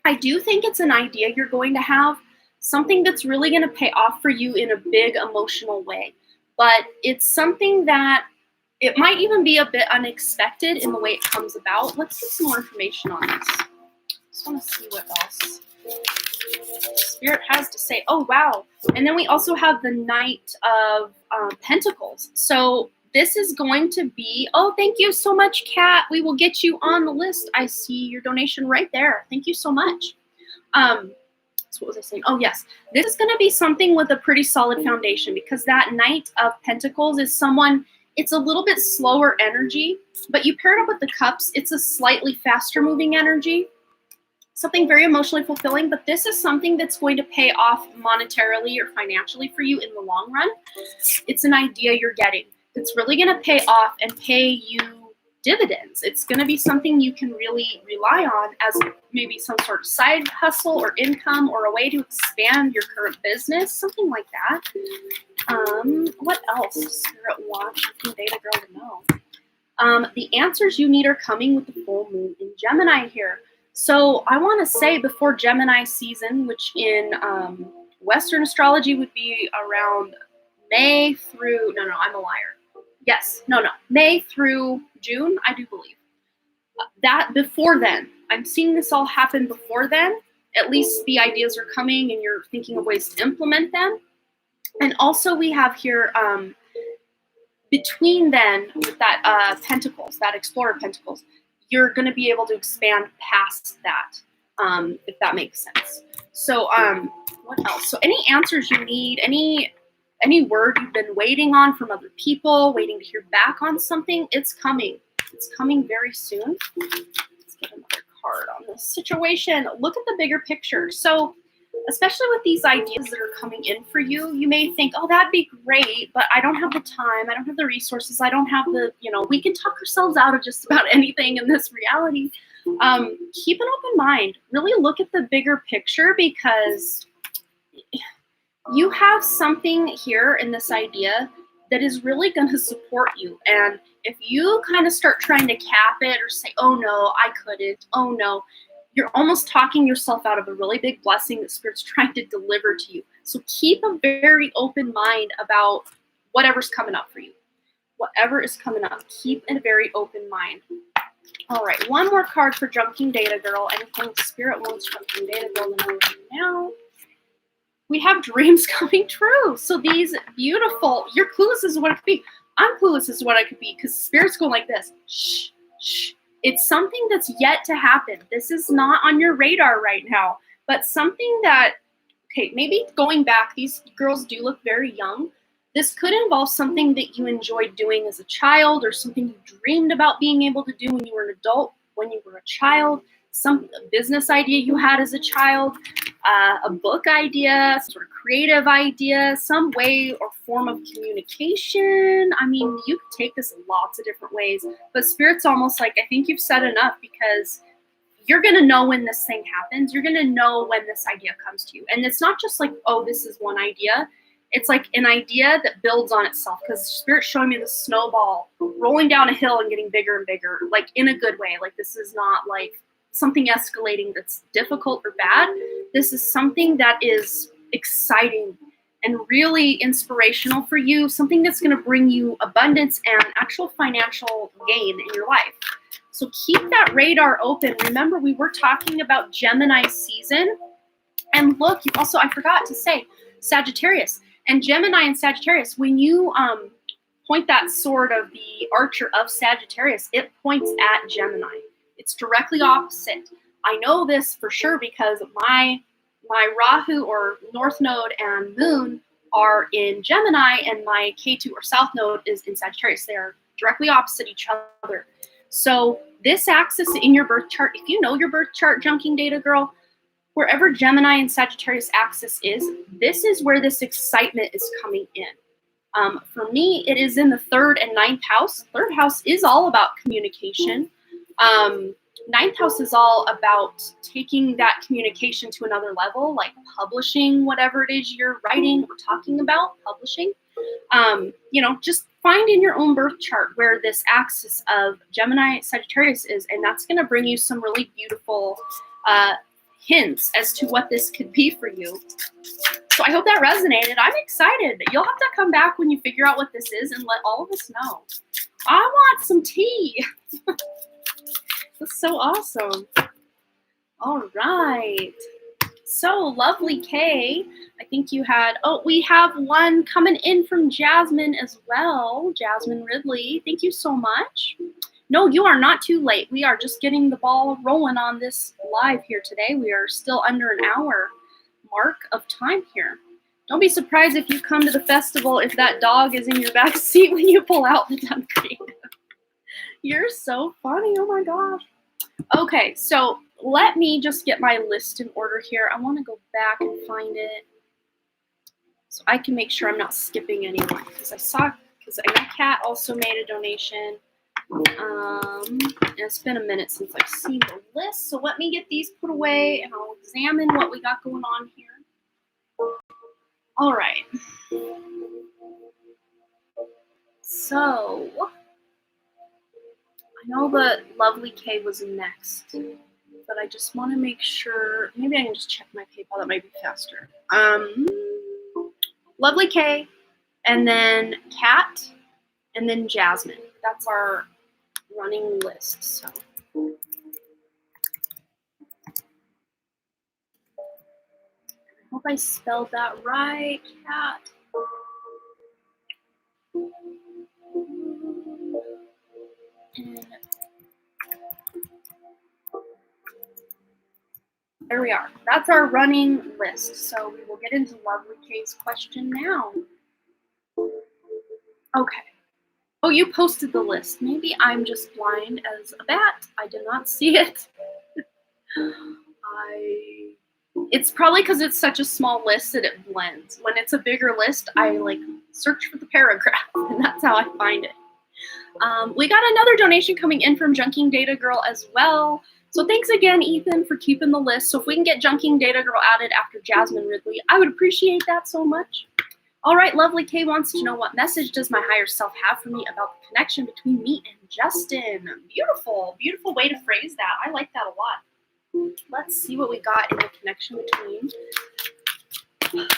I do think it's an idea you're going to have, something that's really going to pay off for you in a big emotional way. But it's something that it might even be a bit unexpected in the way it comes about. Let's get some more information on this. Just want to see what else Spirit has to say. Oh, wow. And then we also have the Knight of Pentacles. So this is going to be, oh, thank you so much, Kat. We will get you on the list. I see your donation right there. Thank you so much. So So what was I saying? Oh, yes. This is going to be something with a pretty solid foundation because that Knight of Pentacles is someone, it's a little bit slower energy, but you pair it up with the Cups, it's a slightly faster moving energy. Something very emotionally fulfilling, but this is something that's going to pay off monetarily or financially for you in the long run. It's an idea you're getting that's really going to pay off and pay you dividends. It's going to be something you can really rely on as maybe some sort of side hustle or income or a way to expand your current business, something like that. What else does Spirit want Data Girl to know? The answers you need are coming with the full moon in Gemini here. So I want to say before Gemini season, which in Western astrology would be around May through, no, I'm a liar. Yes, May through June, I do believe. That before then, I'm seeing this all happen before then. At least the ideas are coming and you're thinking of ways to implement them. And also we have here, between then, with that Pentacles, that Explorer Pentacles, you're going to be able to expand past that, if that makes sense. So what else? So any answers you need, any word you've been waiting on from other people, waiting to hear back on something, it's coming. It's coming very soon. Let's get another card on this situation. Look at the bigger picture. So especially with these ideas that are coming in for you, you may think, oh, that'd be great, but I don't have the time, I don't have the resources, I don't have the, we can talk ourselves out of just about anything in this reality. Keep an open mind. Really look at the bigger picture because you have something here in this idea that is really going to support you. And if you kind of start trying to cap it or say, oh no, I couldn't, oh no, you're almost talking yourself out of a really big blessing that Spirit's trying to deliver to you. So keep a very open mind about whatever's coming up for you. Whatever is coming up, keep a very open mind. All right, one more card for Junking Data Girl. Anything Spirit wants Junking Data Girl to know right now? We have dreams coming true. So these beautiful, you're clueless as to what it could be. I'm clueless as to what I could be because Spirit's going like this. Shh, shh. It's something that's yet to happen. This is not on your radar right now, but something that, okay, maybe going back, these girls do look very young. This could involve something that you enjoyed doing as a child or something you dreamed about being able to do when you were an adult, when you were a child, some business idea you had as a child, a book idea, some sort of creative idea, some way or form of communication. I mean, you could take this lots of different ways, but Spirit's almost like, I think you've said enough because you're going to know when this thing happens. You're going to know when this idea comes to you. And it's not just like, oh, this is one idea. It's like an idea that builds on itself because Spirit's showing me the snowball rolling down a hill and getting bigger and bigger, like in a good way. Like this is not like something escalating that's difficult or bad. This is something that is exciting and really inspirational for you, something that's going to bring you abundance and actual financial gain in your life. So keep that radar open. Remember, we were talking about Gemini season. And look, you also, I forgot to say, Sagittarius. And Gemini and Sagittarius, when you point that sword of the archer of Sagittarius, it points at Gemini. It's directly opposite. I know this for sure because my Rahu or North Node and Moon are in Gemini and my K2 or South Node is in Sagittarius. They are directly opposite each other. So this axis in your birth chart, if you know your birth chart, Junking Data Girl, wherever Gemini and Sagittarius axis is, this is where this excitement is coming in. For me, it is in the 3rd and 9th house. 3rd house is all about communication. 9th house is all about taking that communication to another level, like publishing whatever it is you're writing or talking about, publishing. Just find in your own birth chart where this axis of Gemini Sagittarius is, and that's going to bring you some really beautiful hints as to what this could be for you. So I hope that resonated. I'm excited. You'll have to come back when you figure out what this is and let all of us know. I want some tea. That's so awesome. All right. So lovely, Kay. I think you had, we have one coming in from Jasmine as well. Jasmine Ridley. Thank you so much. No, you are not too late. We are just getting the ball rolling on this live here today. We are still under an hour. mark of time here. Don't be surprised if you come to the festival if that dog is in your back seat when you pull out the 10th creative. You're so funny. Oh my gosh. Okay, so let me just get my list in order here. I want to go back and find it so I can make sure I'm not skipping anyone, because I know Kat also made a donation. And it's been a minute since I've seen the list, so let me get these put away and I'll examine what we got going on here. All right. So I know that Lovely K was next, but I just want to make sure. Maybe I can just check my PayPal. That might be faster. Lovely K, and then Kat, and then Jasmine. That's our running list. So I hope I spelled that right, Kat. And there we are. That's our running list. So we will get into Lovely K's question now. Okay. Oh, you posted the list. Maybe I'm just blind as a bat. I did not see it. It's probably because it's such a small list that it blends. When it's a bigger list, I like search for the paragraph, and that's how I find it. We got another donation coming in from Junking Data Girl as well. So thanks again, Ethan, for keeping the list. So if we can get Junking Data Girl added after Jasmine Ridley, I would appreciate that so much. All right, Lovely K wants to know, what message does my higher self have for me about the connection between me and Justin? Beautiful, beautiful way to phrase that. I like that a lot. Let's see what we got in the connection between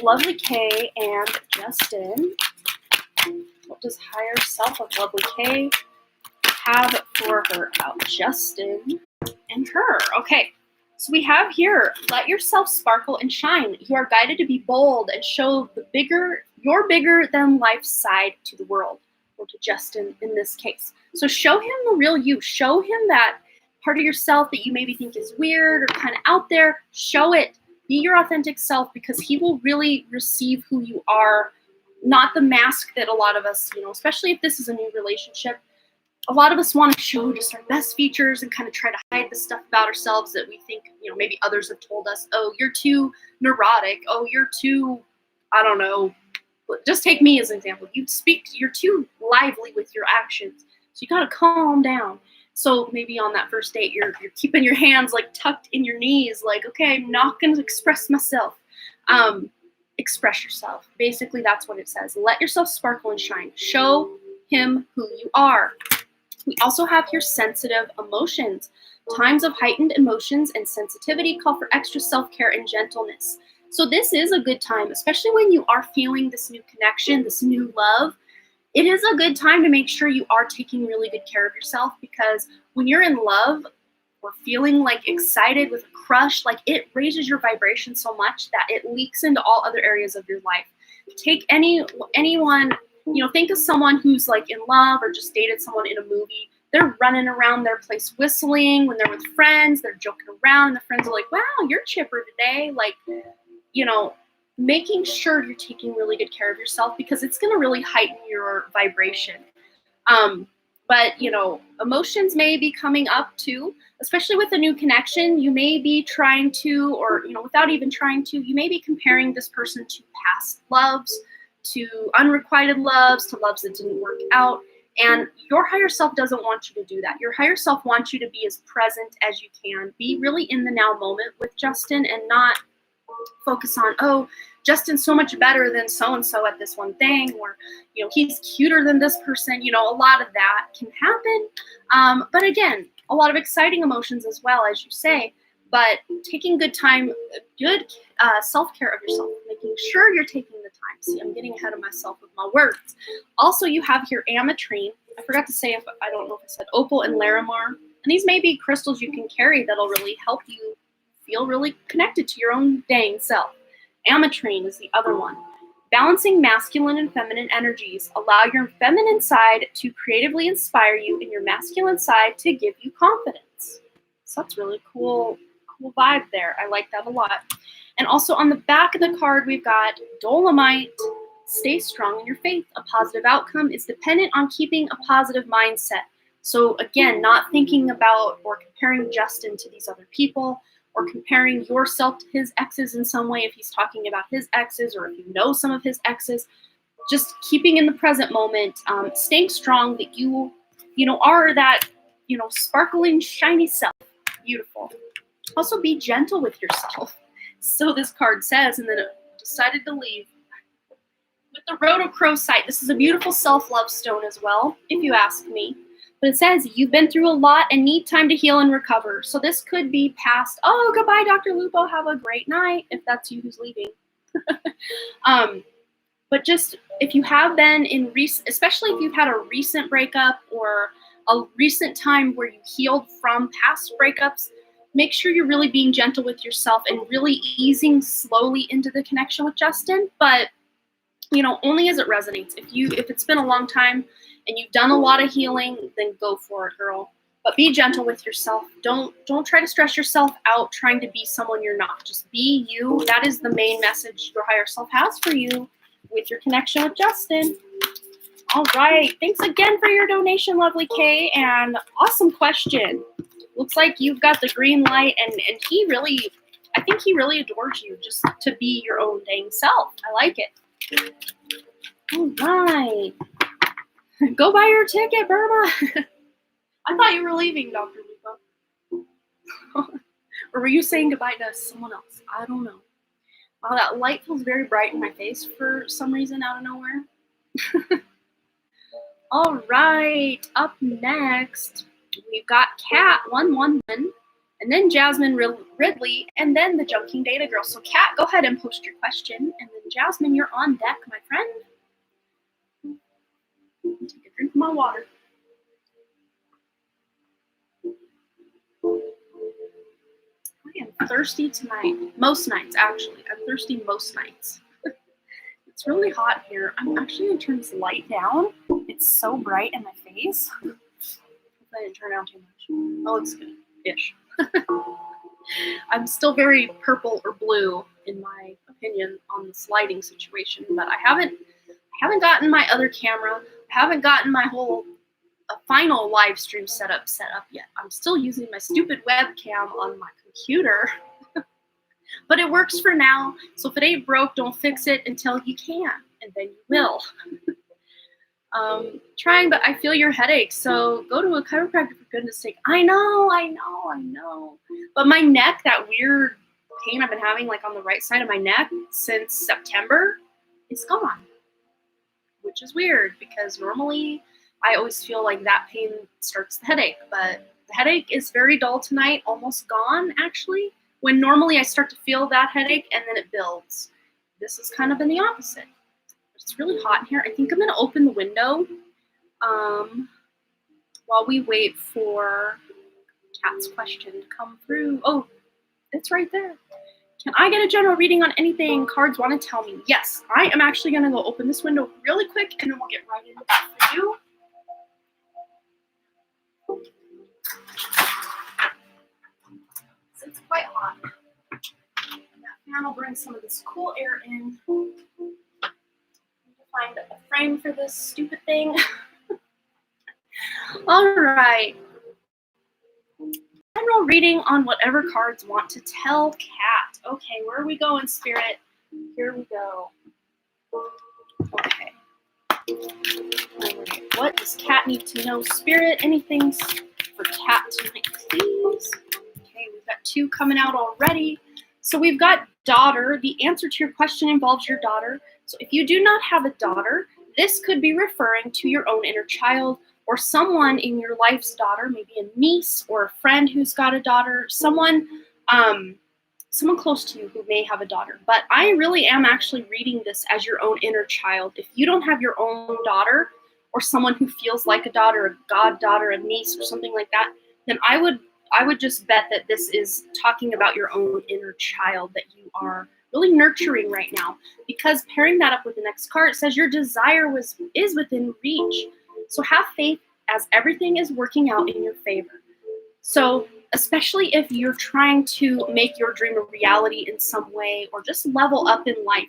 Lovely K and Justin. What does higher self of Lovely K have for her about Justin and her? Okay, so we have here, let yourself sparkle and shine. You are guided to be bold and show your bigger than life side to the world, or to Justin in this case. So show him the real you. Show him that part of yourself that you maybe think is weird or kind of out there. Show it. Be your authentic self, because he will really receive who you are, not the mask that a lot of us, especially if this is a new relationship, a lot of us want to show just our best features and kind of try to hide the stuff about ourselves that we think, maybe others have told us, oh, you're too neurotic. Oh, you're too, I don't know. Just take me as an example. You're too lively with your actions. So you got to calm down. So maybe on that first date, you're keeping your hands like tucked in your knees, like, okay, I'm not going to express myself. Express yourself. Basically, that's what it says. Let yourself sparkle and shine. Show him who you are. We also have here sensitive emotions. Times of heightened emotions and sensitivity call for extra self-care and gentleness. So this is a good time, especially when you are feeling this new connection, this new love. It is a good time to make sure you are taking really good care of yourself, because when you're in love or feeling like excited with a crush, like it raises your vibration so much that it leaks into all other areas of your life. Take anyone, think of someone who's like in love or just dated someone in a movie. They're running around their place whistling when they're with friends. They're joking around, and the friends are like, wow, you're chipper today. Like, making sure you're taking really good care of yourself, because it's going to really heighten your vibration. But, emotions may be coming up too, especially with a new connection. You may be trying to, or, without even trying to, you may be comparing this person to past loves, to unrequited loves, to loves that didn't work out. And your higher self doesn't want you to do that. Your higher self wants you to be as present as you can. Be really in the now moment with Justin, and not focus on, oh, Justin's so much better than so-and-so at this one thing, or, he's cuter than this person. A lot of that can happen. But again, a lot of exciting emotions as well, as you say, but taking good self-care of yourself, making sure you're taking the time. See, I'm getting ahead of myself with my words. Also, you have here ametrine. I forgot to say, I don't know if I said opal and larimar. And these may be crystals you can carry that'll really help you feel really connected to your own dang self. Ametrine is the other one. Balancing masculine and feminine energies. Allow your feminine side to creatively inspire you, and your masculine side to give you confidence. So that's really cool vibe there. I like that a lot. And also on the back of the card, we've got Dolomite. Stay strong in your faith. A positive outcome is dependent on keeping a positive mindset. So again, not thinking about or comparing Justin to these other people, or comparing yourself to his exes in some way if he's talking about his exes, or if you know some of his exes. Just keeping in the present moment, staying strong that you are that, sparkling, shiny self. Beautiful. Also be gentle with yourself. So this card says, and then it decided to leave. With the rhodochrosite, this is a beautiful self-love stone as well, if you ask me. But it says, you've been through a lot and need time to heal and recover. So this could be past, oh, goodbye, Dr. Lupo, have a great night, if that's you who's leaving. But just, if you have been in especially if you've had a recent breakup or a recent time where you healed from past breakups, make sure you're really being gentle with yourself and really easing slowly into the connection with Justin. But, only as it resonates. If it's been a long time and you've done a lot of healing, then go for it, girl. But be gentle with yourself. Don't try to stress yourself out trying to be someone you're not. Just be you. That is the main message your higher self has for you with your connection with Justin. All right. Thanks again for your donation, lovely Kay. And awesome question. Looks like you've got the green light, and I think he really adores you just to be your own dang self. I like it. All right. Go buy your ticket, Burma. I thought you were leaving, Dr. Lupo. Or were you saying goodbye to someone else? I don't know. Wow, that light feels very bright in my face for some reason out of nowhere. All right, up next, we've got Kat 111, and then Jasmine Ridley, and then the Junking Data Girl. So Kat, go ahead and post your question, and then Jasmine, you're on deck, my friend. Take a drink of my water. I am thirsty tonight. Most nights, actually. I'm thirsty most nights. It's really hot here. I'm actually going to turn this light down. It's so bright in my face. I didn't turn out too much. That looks good-ish. I'm still very purple or blue, in my opinion, on this lighting situation, but I haven't gotten my other camera. I haven't gotten my whole final live stream set up yet. I'm still using my stupid webcam on my computer. But it works for now. So if it ain't broke, don't fix it until you can, and then you will. Trying, but I feel your headache. So go to a chiropractor for goodness sake. I know. But my neck, that weird pain I've been having like on the right side of my neck since September, is gone. Which is weird because normally I always feel like that pain starts the headache. But the headache is very dull tonight, almost gone actually. When normally I start to feel that headache and then it builds. This has kind of been the opposite. It's really hot in here. I think I'm going to open the window while we wait for Kat's question to come through. Oh, it's right there. Can I get a general reading on anything cards want to tell me? Yes, I am actually going to go open this window really quick and then we'll get right into that for you. It's quite hot. And that fan will bring some of this cool air in. Need to find a frame for this stupid thing. All right. General reading on whatever cards want to tell Kat. Okay, where are we going, Spirit? Here we go. Okay. All right. What does Kat need to know, Spirit? Anything for Kat tonight, please? Okay, we've got two coming out already. So we've got daughter. The answer to your question involves your daughter. So if you do not have a daughter, this could be referring to your own inner child or someone in your life's daughter, maybe a niece or a friend who's got a daughter, someone close to you who may have a daughter. But I really am actually reading this as your own inner child. If you don't have your own daughter or someone who feels like a daughter, a goddaughter, a niece, or something like that, then I would just bet that this is talking about your own inner child that you are really nurturing right now. Because pairing that up with the next card, it says your desire is within reach. So have faith as everything is working out in your favor. So especially if you're trying to make your dream a reality in some way or just level up in life.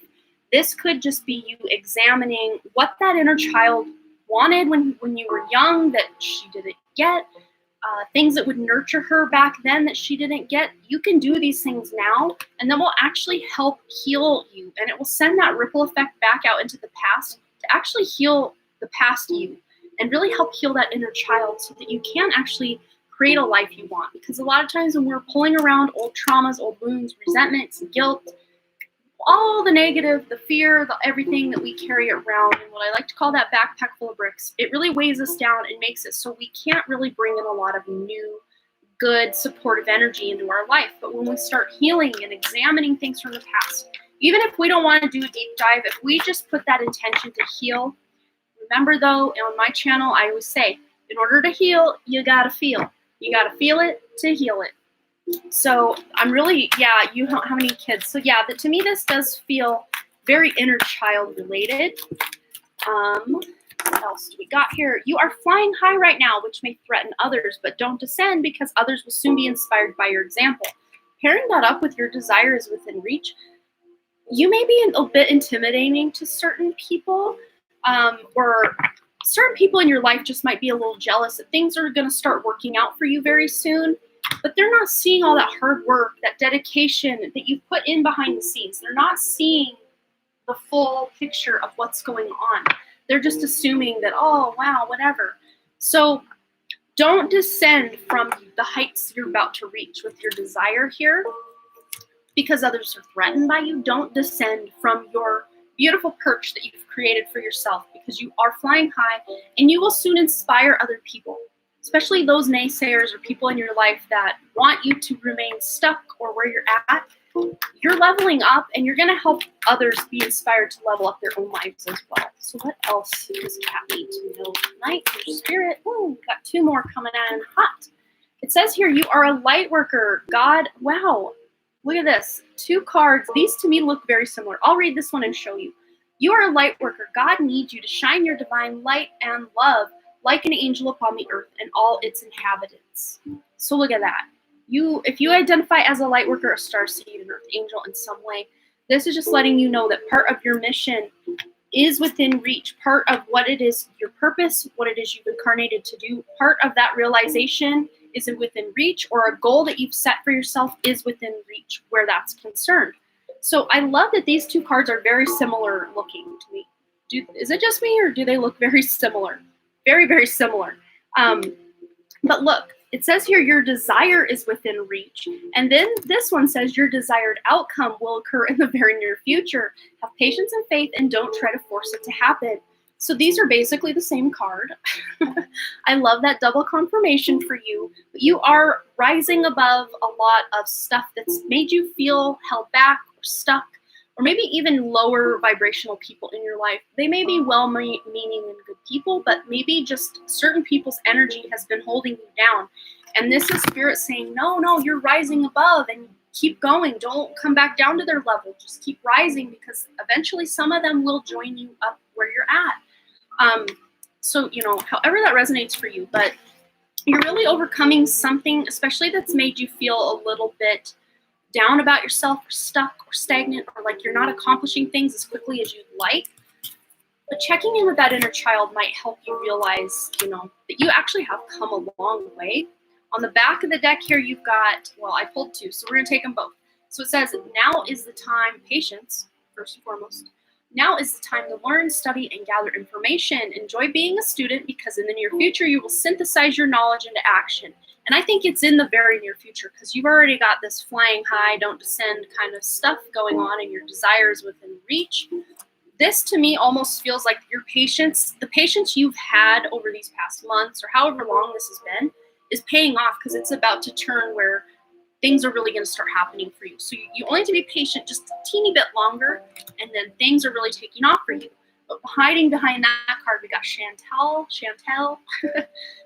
This could just be you examining what that inner child wanted when you were young that she didn't get, things that would nurture her back then that she didn't get. You can do these things now, and that will actually help heal you, and it will send that ripple effect back out into the past to actually heal the past you and really help heal that inner child so that you can actually create a life you want. Because a lot of times when we're pulling around old traumas, old wounds, resentments, guilt, all the negative, the fear, the everything that we carry around, and what I like to call that backpack full of bricks, it really weighs us down and makes it so we can't really bring in a lot of new, good, supportive energy into our life. But when we start healing and examining things from the past, even if we don't want to do a deep dive, if we just put that intention to heal, remember though, on my channel, I always say, in order to heal, you gotta feel. You gotta feel it to heal it. So I'm really, how many kids? So yeah, to me, this does feel very inner child related. What else do we got here? You are flying high right now, which may threaten others, but don't descend because others will soon be inspired by your example. Pairing that up with your desire is within reach. You may be a bit intimidating to certain people, or certain people in your life just might be a little jealous that things are going to start working out for you very soon. But they're not seeing all that hard work, that dedication that you put in behind the scenes. They're not seeing the full picture of what's going on. They're just assuming that, oh, wow, whatever. So don't descend from the heights you're about to reach with your desire here because others are threatened by you. Don't descend from your beautiful perch that you've created for yourself because you are flying high and you will soon inspire other people, especially those naysayers or people in your life that want you to remain stuck or where you're at. You're leveling up and you're going to help others be inspired to level up their own lives as well. So what else does cat need to know tonight? Your spirit. Ooh, got two more coming in hot. It says here, you are a light worker. God, wow. Look at this. Two cards. These to me look very similar. I'll read this one and show you. You are a light worker. God needs you to shine your divine light and love like an angel upon the earth and all its inhabitants. So look at that. If you identify as a light worker, a star seed, an earth angel in some way, this is just letting you know that part of your mission is within reach. Part of what it is, your purpose, what it is you've incarnated to do, part of that realization is within reach, or a goal that you've set for yourself is within reach where that's concerned. So I love that these two cards are very similar looking to me. Is it just me, or do they look very similar? Very, very similar. But look, it says here your desire is within reach. And then this one says your desired outcome will occur in the very near future. Have patience and faith and don't try to force it to happen. So these are basically the same card. I love that double confirmation for you. But you are rising above a lot of stuff that's made you feel held back or stuck, or maybe even lower vibrational people in your life. They may be well-meaning and good people, but maybe just certain people's energy has been holding you down. And this is spirit saying, no, you're rising above and keep going. Don't come back down to their level. Just keep rising because eventually some of them will join you up where you're at. So, however that resonates for you, but you're really overcoming something, especially that's made you feel a little bit down about yourself or stuck or stagnant or like you're not accomplishing things as quickly as you'd like. But checking in with that inner child might help you realize, that you actually have come a long way. On the back of the deck here, you've got, I pulled two, so we're going to take them both. So it says, now is the time, patience, first and foremost. Now is the time to learn, study, and gather information. Enjoy being a student because in the near future, you will synthesize your knowledge into action. And I think it's in the very near future because you've already got this flying high, don't descend kind of stuff going on and your desires within reach. This to me almost feels like your patience, the patience you've had over these past months or however long this has been, is paying off because it's about to turn where things are really going to start happening for you. So you only have to be patient just a teeny bit longer, and then things are really taking off for you. But hiding behind that card, we got Chantel.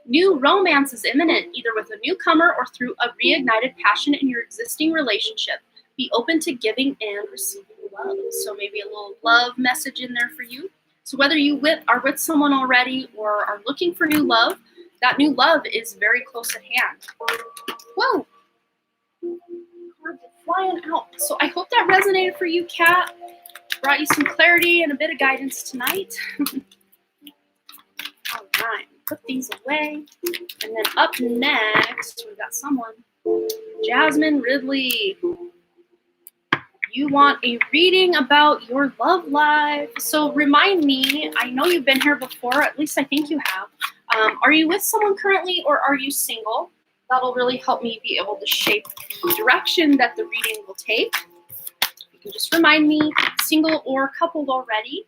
New romance is imminent, either with a newcomer or through a reignited passion in your existing relationship. Be open to giving and receiving love. So maybe a little love message in there for you. So whether you are with someone already or are looking for new love, that new love is very close at hand. Whoa! Cards are flying out. So I hope that resonated for you, Kat. Brought you some clarity and a bit of guidance tonight. All right, put these away. And then up next, we got someone. Jasmine Ridley. You want a reading about your love life. So remind me, I know you've been here before, at least I think you have. Are you with someone currently or are you single? That'll really help me be able to shape the direction that the reading will take. You can just remind me, single or coupled already.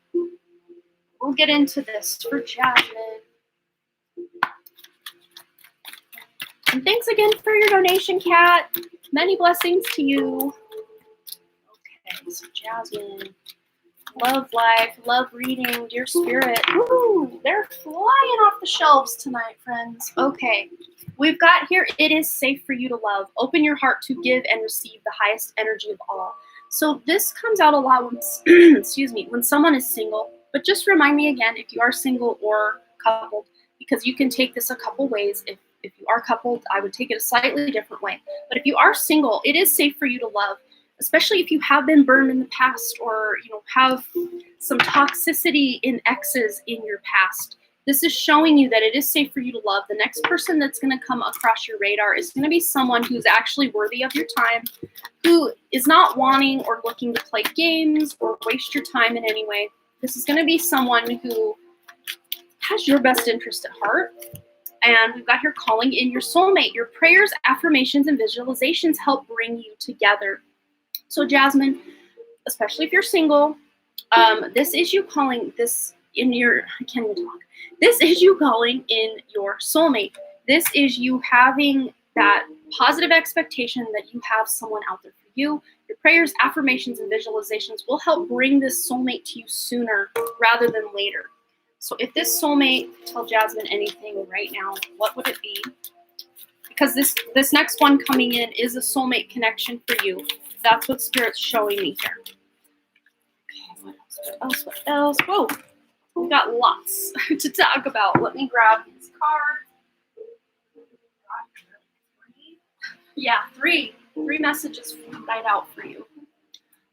We'll get into this for Jasmine. And thanks again for your donation, Kat. Many blessings to you. Okay, so Jasmine, love life, love reading, dear spirit. Ooh, they're flying off the shelves tonight, friends. Okay, we've got here, it is safe for you to love. Open your heart to give and receive the highest energy of all. So this comes out a lot when, excuse me, when someone is single. But just remind me again, if you are single or coupled, because you can take this a couple ways. If you are coupled, I would take it a slightly different way. But if you are single, it is safe for you to love. Especially if you have been burned in the past or have some toxicity in exes in your past. This is showing you that it is safe for you to love. The next person that's going to come across your radar is going to be someone who's actually worthy of your time, who is not wanting or looking to play games or waste your time in any way. This is going to be someone who has your best interest at heart. And we've got here calling in your soulmate. Your prayers, affirmations, and visualizations help bring you together. So Jasmine, especially if you're single, this is you calling this in your, I can't even talk. This is you calling in your soulmate. This is you having that positive expectation that you have someone out there for you. Your prayers, affirmations, and visualizations will help bring this soulmate to you sooner rather than later. So if this soulmate, tell Jasmine anything right now, what would it be? Because this next one coming in is a soulmate connection for you. That's what Spirit's showing me here. Okay, what else? Whoa, we got lots to talk about. Let me grab these cards. Yeah, three messages right out for you.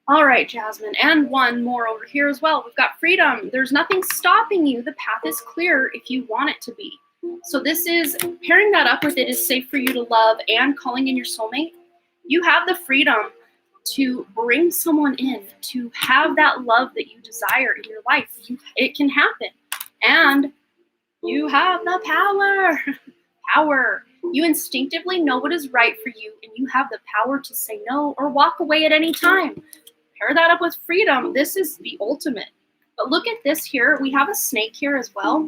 All right, Jasmine, and one more over here as well. We've got freedom. There's nothing stopping you. The path is clear if you want it to be. So this is pairing that up with it is safe for you to love and calling in your soulmate. You have the freedom to bring someone in, to have that love that you desire in your life. It can happen. And you have the power. Power. You instinctively know what is right for you, and you have the power to say no or walk away at any time. Pair that up with freedom. This is the ultimate. But look at this here. We have a snake here as well.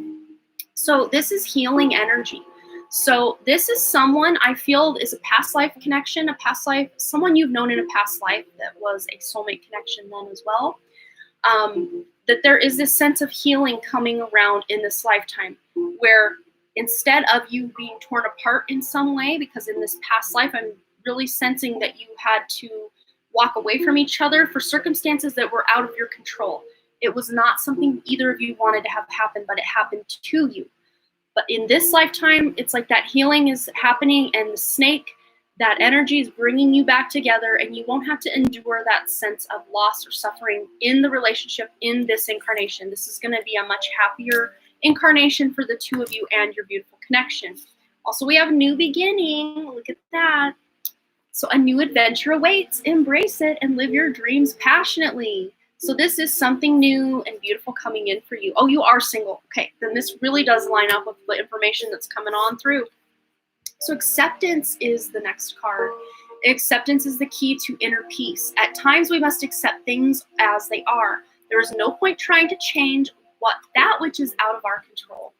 So this is healing energy. So this is someone I feel is a past life connection, a past life, someone you've known in a past life that was a soulmate connection then as well. That there is this sense of healing coming around in this lifetime where instead of you being torn apart in some way, because in this past life, I'm really sensing that you had to walk away from each other for circumstances that were out of your control. It was not something either of you wanted to have happen, but it happened to you. But in this lifetime, it's like that healing is happening, and the snake, that energy is bringing you back together, and you won't have to endure that sense of loss or suffering in the relationship in this incarnation. This is going to be a much happier incarnation for the two of you and your beautiful connection. Also, we have a new beginning. Look at that. So a new adventure awaits. Embrace it and live your dreams passionately. So this is something new and beautiful coming in for you. Oh, you are single. Okay, then this really does line up with the information that's coming on through. So acceptance is the next card. Acceptance is the key to inner peace. At times we must accept things as they are. There is no point trying to change that which is out of our control.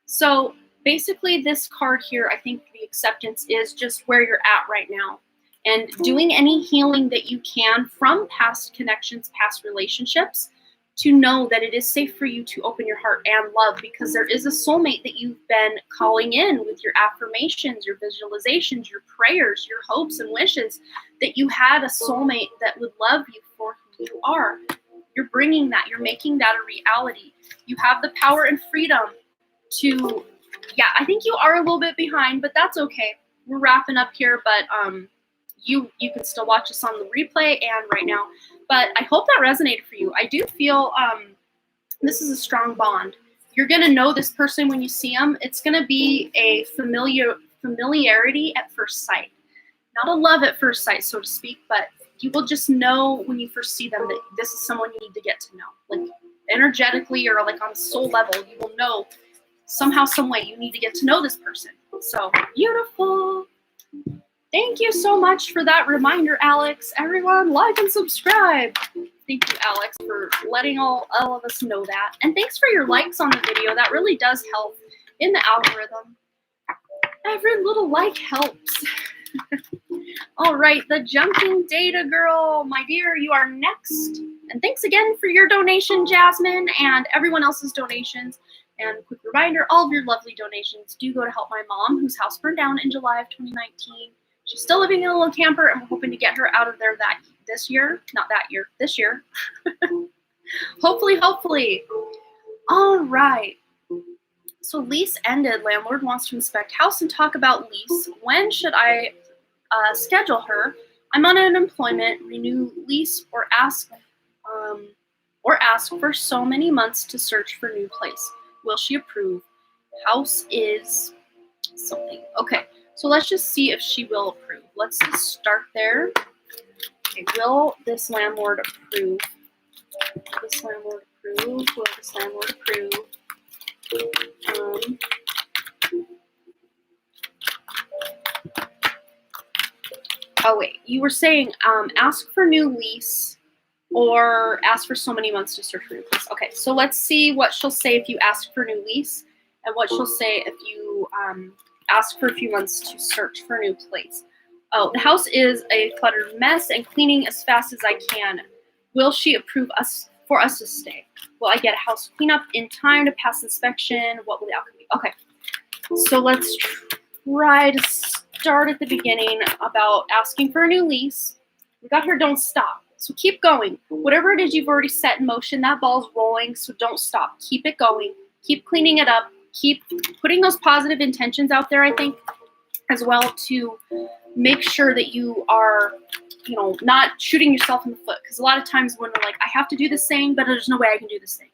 So basically this card here, I think the acceptance is just where you're at right now. And doing any healing that you can from past connections, past relationships, to know that it is safe for you to open your heart and love, because there is a soulmate that you've been calling in with your affirmations, your visualizations, your prayers, your hopes and wishes, that you had a soulmate that would love you for who you are. You're bringing that, you're making that a reality. You have the power and freedom to Yeah, I think you are a little bit behind, but that's okay. We're wrapping up here, but you can still watch us on the replay and right now. But I hope that resonated for you. I do feel this is a strong bond. You're gonna know this person when you see them. It's gonna be a familiarity at first sight, not a love at first sight, so to speak, but you will just know when you first see them that this is someone you need to get to know, like energetically or like on a soul level. You will know somehow, some way, you need to get to know this person. So beautiful. Thank you so much for that reminder, Alex. Everyone, like and subscribe. Thank you, Alex, for letting all of us know that. And thanks for your likes on the video. That really does help in the algorithm. Every little like helps. All right, the Jumping Data Girl, my dear, you are next. And thanks again for your donation, Jasmine, and everyone else's donations. And quick reminder, all of your lovely donations do go to help my mom, whose house burned down in July of 2019. She's still living in a little camper, and we're hoping to get her out of there this year. Not that year, this year. Hopefully. All right. So lease ended. Landlord wants to inspect house and talk about lease. When should I schedule her? I'm on unemployment, renew lease, or ask for so many months to search for new place. Will she approve? House is something. Okay, so let's just see if she will approve. Let's just start there. Okay, will this landlord approve? Will this landlord approve? Will this landlord approve? Oh wait, you were saying ask for new lease or ask for so many months to search for new place. Okay, so let's see what she'll say if you ask for new lease and what she'll say if you ask for a few months to search for a new place. Oh, the house is a cluttered mess and cleaning as fast as I can. Will she approve for us to stay? Will I get a house cleanup in time to pass inspection? What will the outcome be? Okay, so let's try to start at the beginning about asking for a new lease. We got her don't stop. So keep going. Whatever it is you've already set in motion, that ball's rolling, so don't stop. Keep it going. Keep cleaning it up. Keep putting those positive intentions out there, I think, as well, to make sure that you are, not shooting yourself in the foot. Because a lot of times when we're like, I have to do this thing, but there's no way I can do this thing.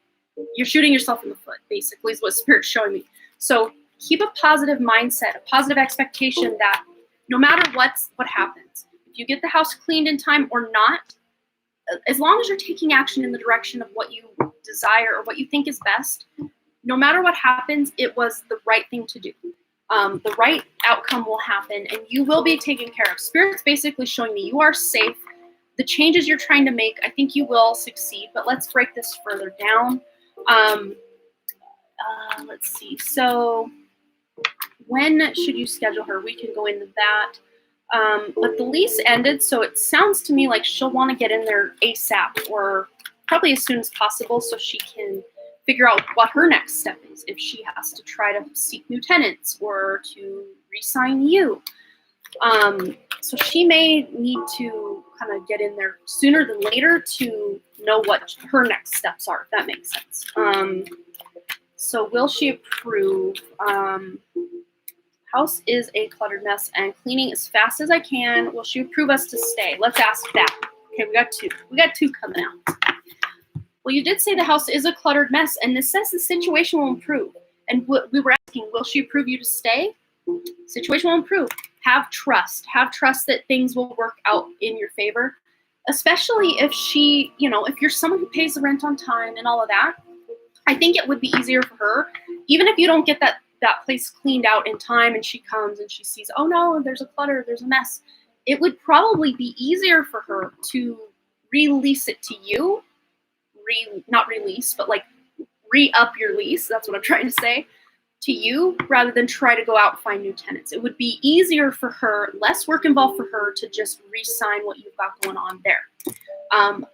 You're shooting yourself in the foot, basically, is what Spirit's showing me. So keep a positive mindset, a positive expectation that no matter what happens, if you get the house cleaned in time or not, as long as you're taking action in the direction of what you desire or what you think is best, no matter what happens, it was the right thing to do. The right outcome will happen and you will be taken care of. Spirit's basically showing me you are safe. The changes you're trying to make, I think you will succeed, but let's break this further down. Let's see. So when should you schedule her? We can go into that. But the lease ended, so it sounds to me like she'll want to get in there ASAP or probably as soon as possible so she can figure out what her next step is, if she has to try to seek new tenants or to re-sign you. So she may need to kind of get in there sooner than later to know what her next steps are, if that makes sense. So will she approve? House is a cluttered mess and cleaning as fast as I can. Will she approve us to stay? Let's ask that. Okay, we got two. We got two coming out. Well, you did say the house is a cluttered mess, and this says the situation will improve. And we were asking, will she approve you to stay? Situation will improve. Have trust. Have trust that things will work out in your favor, especially if she, if you're someone who pays the rent on time and all of that. I think it would be easier for her, even if you don't get that place cleaned out in time and she comes and she sees, oh no, there's a clutter, there's a mess. It would probably be easier for her to release it to you. Not release, but like re-up your lease. That's what I'm trying to say to you, rather than try to go out and find new tenants. It would be easier for her, less work involved for her to just re-sign what you've got going on there.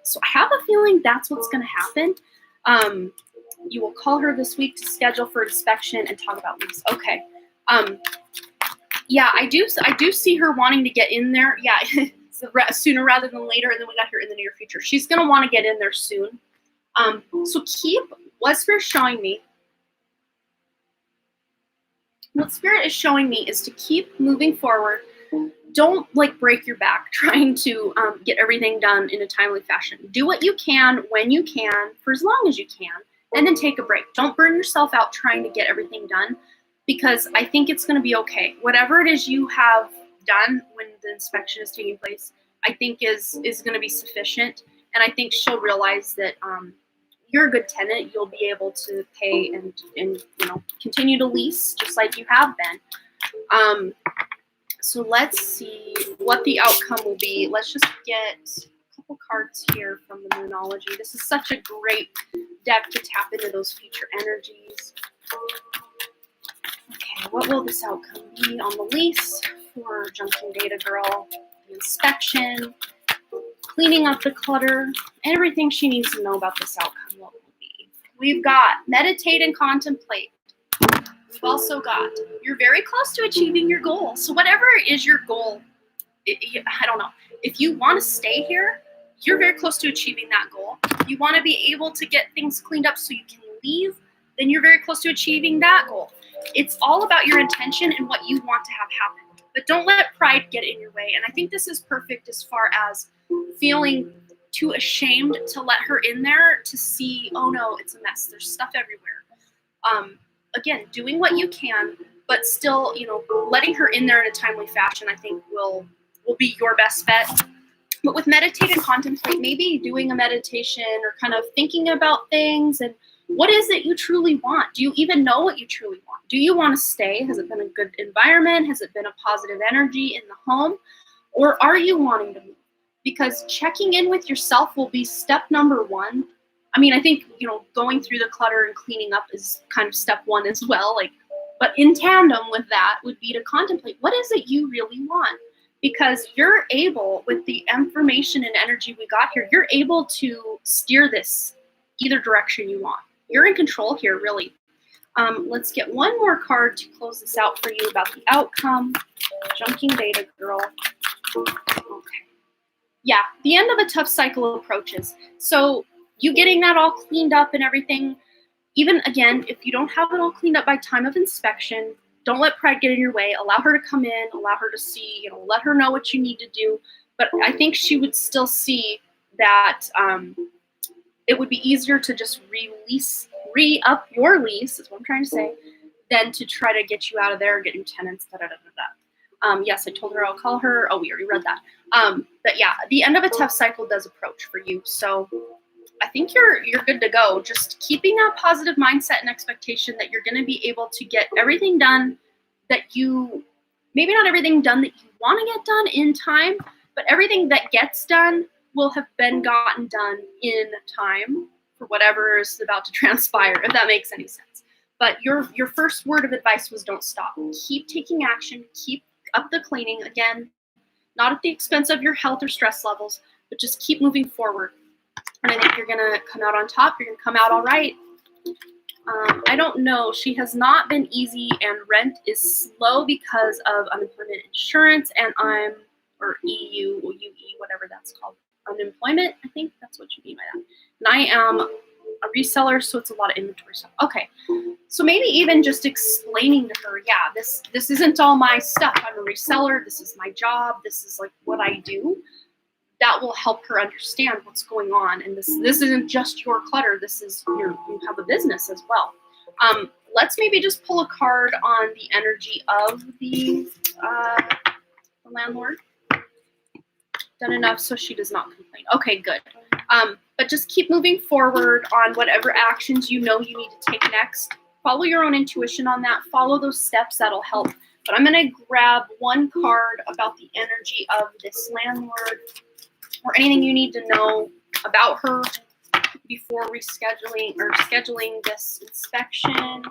So I have a feeling that's what's going to happen. You will call her this week to schedule for inspection and talk about lease. Okay. Yeah, I do see her wanting to get in there. Yeah, sooner rather than later, and then we got her in the near future. She's going to want to get in there soon. So keep what Spirit's showing me. what Spirit is showing me is to keep moving forward. Don't like break your back trying to get everything done in a timely fashion. Do what you can when you can for as long as you can, and then take a break. Don't burn yourself out trying to get everything done, because I think it's going to be okay. Whatever it is you have done when the inspection is taking place, I think is going to be sufficient. And I think she'll realize that you're a good tenant. You'll be able to pay and continue to lease just like you have been. So let's see what the outcome will be. Let's just get a couple cards here from the Moonology. This is such a great deck to tap into those future energies. Okay, what will this outcome be on the lease for Junking Data Girl? The inspection, cleaning up the clutter, everything she needs to know about this outcome. What will be? We've got meditate and contemplate. We've also got, you're very close to achieving your goal. So whatever is your goal, I don't know. If you want to stay here, you're very close to achieving that goal. You want to be able to get things cleaned up so you can leave, then you're very close to achieving that goal. It's all about your intention and what you want to have happen. But don't let pride get in your way. And I think this is perfect as far as feeling too ashamed to let her in there to see, oh no, it's a mess. There's stuff everywhere. Again, doing what you can, but still, letting her in there in a timely fashion, I think will be your best bet. But with meditate and contemplate, maybe doing a meditation or kind of thinking about things and what is it you truly want? Do you even know what you truly want? Do you want to stay? Has it been a good environment? Has it been a positive energy in the home? Or are you wanting to move? Because checking in with yourself will be step number one. I mean, I think, going through the clutter and cleaning up is kind of step one as well. But in tandem with that would be to contemplate, what is it you really want? Because you're able, with the information and energy we got here, you're able to steer this either direction you want. You're in control here, really. Let's get one more card to close this out for you about the outcome. Junking Data Girl. Okay. Yeah, the end of a tough cycle approaches. So you getting that all cleaned up and everything, even again, if you don't have it all cleaned up by time of inspection, don't let pride get in your way. Allow her to come in, allow her to see, let her know what you need to do. But I think she would still see that it would be easier to just re-up your lease, is what I'm trying to say, than to try to get you out of there, get new tenants, yes, I told her I'll call her. Oh, we already read that. But yeah, the end of a tough cycle does approach for you. So I think you're good to go. Just keeping that positive mindset and expectation that you're going to be able to get everything done that maybe not everything done that you want to get done in time, but everything that gets done will have been gotten done in time for whatever is about to transpire, if that makes any sense. But your first word of advice was don't stop. Keep taking action. Keep up the cleaning. Again, not at the expense of your health or stress levels, but just keep moving forward. And I think you're going to come out on top. You're going to come out all right. I don't know. She has not been easy, and rent is slow because of unemployment insurance, and or EU, or UE, whatever that's called. Unemployment, I think that's what you mean by that. And I am a reseller, so it's a lot of inventory stuff. Okay, so maybe even just explaining to her, yeah, this isn't all my stuff. I'm a reseller. This is my job. This is like what I do. That will help her understand what's going on. And this isn't just your clutter. This is you have a business as well. Let's maybe just pull a card on the energy of the landlord. Done enough so she does not complain. Okay, good. But just keep moving forward on whatever actions you know you need to take next. Follow your own intuition on that. Follow those steps. That'll help. But I'm going to grab one card about the energy of this landlord, or anything you need to know about her before rescheduling or scheduling this inspection.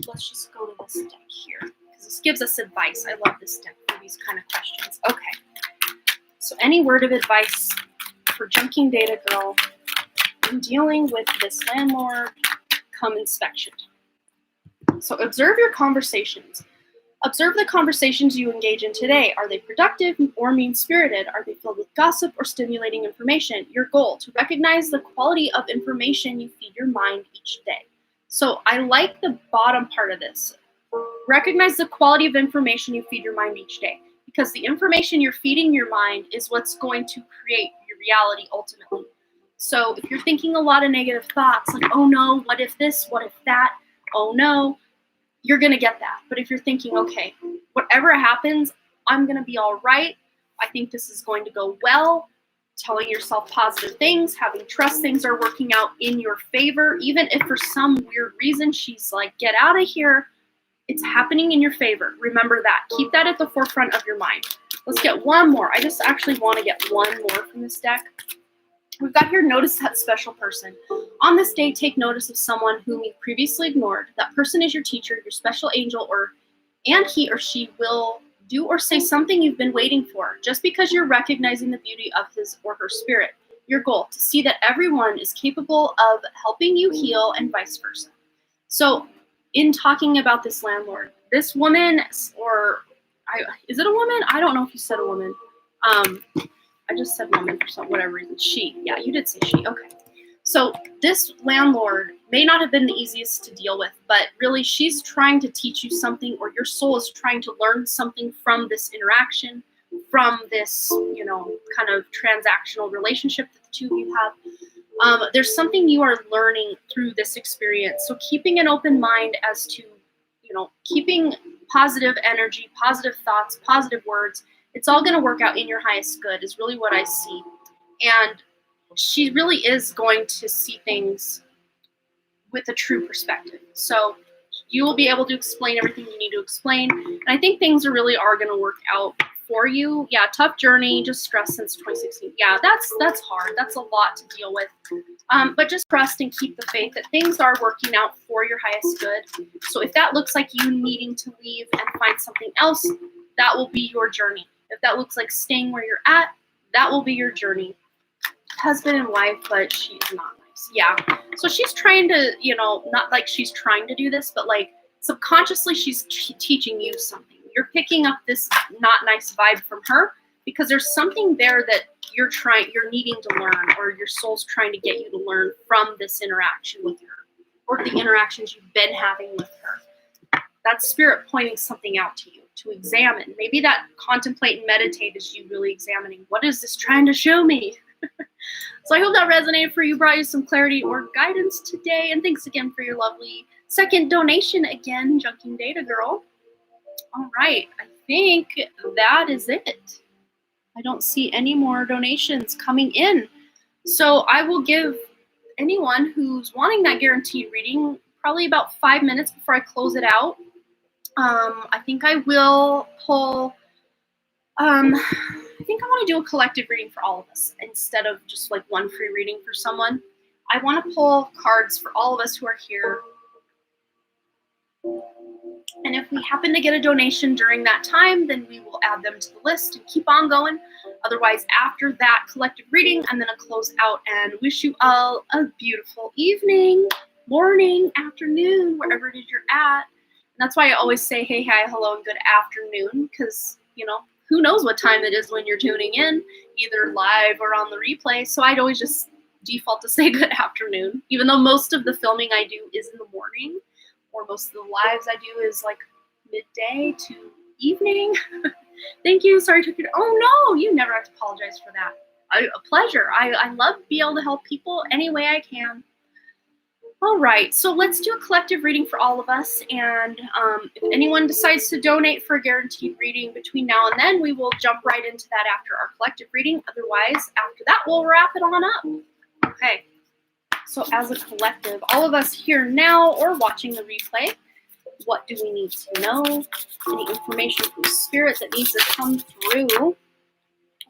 Let's just go to this deck here, because this gives us advice. I love this deck for these kind of questions. Okay. So any word of advice for Junking Data Girl in dealing with this landlord come inspection? So observe your conversations. Observe the conversations you engage in today. Are they productive or mean-spirited? Are they filled with gossip or stimulating information? Your goal, to recognize the quality of information you feed your mind each day. So I like the bottom part of this. Recognize the quality of information you feed your mind each day, because the information you're feeding your mind is what's going to create your reality ultimately. So if you're thinking a lot of negative thoughts, like, oh no, what if this, what if that, oh no, you're going to get that. But if you're thinking, okay, whatever happens, I'm going to be all right. I think this is going to go well. Telling yourself positive things, having trust things are working out in your favor. Even if for some weird reason she's like, get out of here, it's happening in your favor. Remember that. Keep that at the forefront of your mind. Let's get one more. I just actually want to get one more from this deck. We've got here, notice that special person. On this day, take notice of someone whom you previously ignored. That person is your teacher, your special angel, and he or she will do or say something you've been waiting for, just because you're recognizing the beauty of his or her spirit. Your goal, to see that everyone is capable of helping you heal and vice versa. So in talking about this landlord, this woman, is it a woman? I don't know if you said a woman. I just said woman for some whatever reason. She. Yeah, you did say she. Okay. So this landlord may not have been the easiest to deal with, but really she's trying to teach you something, or your soul is trying to learn something from this interaction, from this, kind of transactional relationship that the two of you have. There's something you are learning through this experience. So keeping an open mind as to, keeping positive energy, positive thoughts, positive words, it's all going to work out in your highest good is really what I see. And she really is going to see things with a true perspective. So you will be able to explain everything you need to explain. And I think things really are going to work out for you. Yeah, tough journey, just stress since 2016. Yeah, that's hard. That's a lot to deal with. But just trust and keep the faith that things are working out for your highest good. So if that looks like you needing to leave and find something else, that will be your journey. If that looks like staying where you're at, that will be your journey. Husband and wife, but she is not nice. Yeah. So she's trying to, not like she's trying to do this, but like subconsciously she's teaching you something. You're picking up this not nice vibe from her because there's something there that you're needing to learn, or your soul's trying to get you to learn from this interaction with her, or the interactions you've been having with her. That's spirit pointing something out to you to examine. Maybe that contemplate and meditate is you really examining, what is this trying to show me? So I hope that resonated for you, brought you some clarity or guidance today. And thanks again for your lovely second donation again, Junking Data Girl. All right, I think that is it. I don't see any more donations coming in. So I will give anyone who's wanting that guaranteed reading probably about 5 minutes before I close it out. I think I will pull, I think I want to do a collective reading for all of us instead of just like one free reading for someone. I want to pull cards for all of us who are here. And if we happen to get a donation during that time, then we will add them to the list and keep on going. Otherwise, after that collective reading, I'm going to close out and wish you all a beautiful evening, morning, afternoon, wherever it is you're at. And that's why I always say, hey, hi, hello, and good afternoon, because, who knows what time it is when you're tuning in, either live or on the replay. So I'd always just default to say good afternoon, even though most of the filming I do is in the morning, or most of the lives I do is like midday to evening. Thank you. Sorry to oh no, you never have to apologize for that. A pleasure. I love being able to help people any way I can. All right, so let's do a collective reading for all of us. And if anyone decides to donate for a guaranteed reading between now and then, we will jump right into that after our collective reading. Otherwise, after that, we'll wrap it on up. Okay, so as a collective, all of us here now or watching the replay, what do we need to know? Any information from spirit that needs to come through?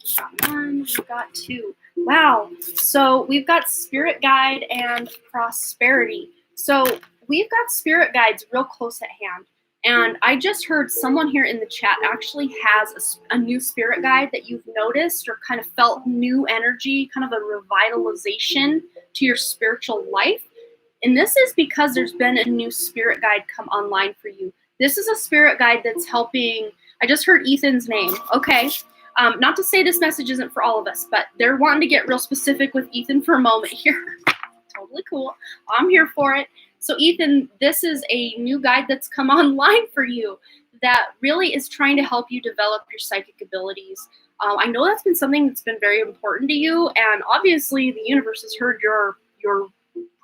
We've got one, we've got two. Wow. So we've got spirit guide and prosperity. So we've got spirit guides real close at hand. And I just heard someone here in the chat actually has a new spirit guide that you've noticed or kind of felt new energy, kind of a revitalization to your spiritual life. And this is because there's been a new spirit guide come online for you. This is a spirit guide that's helping. I just heard Ethan's name. Okay. Not to say this message isn't for all of us, but they're wanting to get real specific with Ethan for a moment here. Totally cool. I'm here for it. So Ethan, this is a new guide that's come online for you that really is trying to help you develop your psychic abilities. I know that's been something that's been very important to you, and obviously the universe has heard your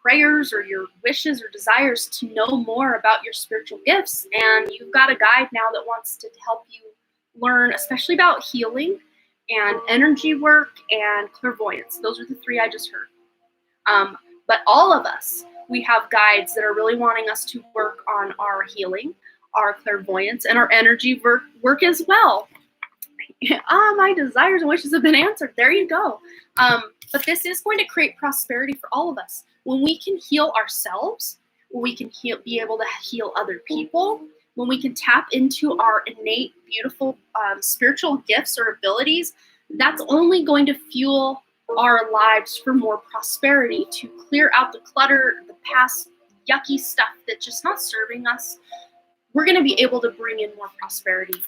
prayers or your wishes or desires to know more about your spiritual gifts, and you've got a guide now that wants to help you learn, especially about healing and energy work and clairvoyance. Those are the three I just heard. But all of us, we have guides that are really wanting us to work on our healing, our clairvoyance, and our energy work as well. My desires and wishes have been answered. There you go. But this is going to create prosperity for all of us. When we can heal ourselves, when we can be able to heal other people, when we can tap into our innate, beautiful spiritual gifts or abilities, that's only going to fuel our lives for more prosperity, to clear out the clutter, the past yucky stuff that's just not serving us. We're going to be able to bring in more prosperity.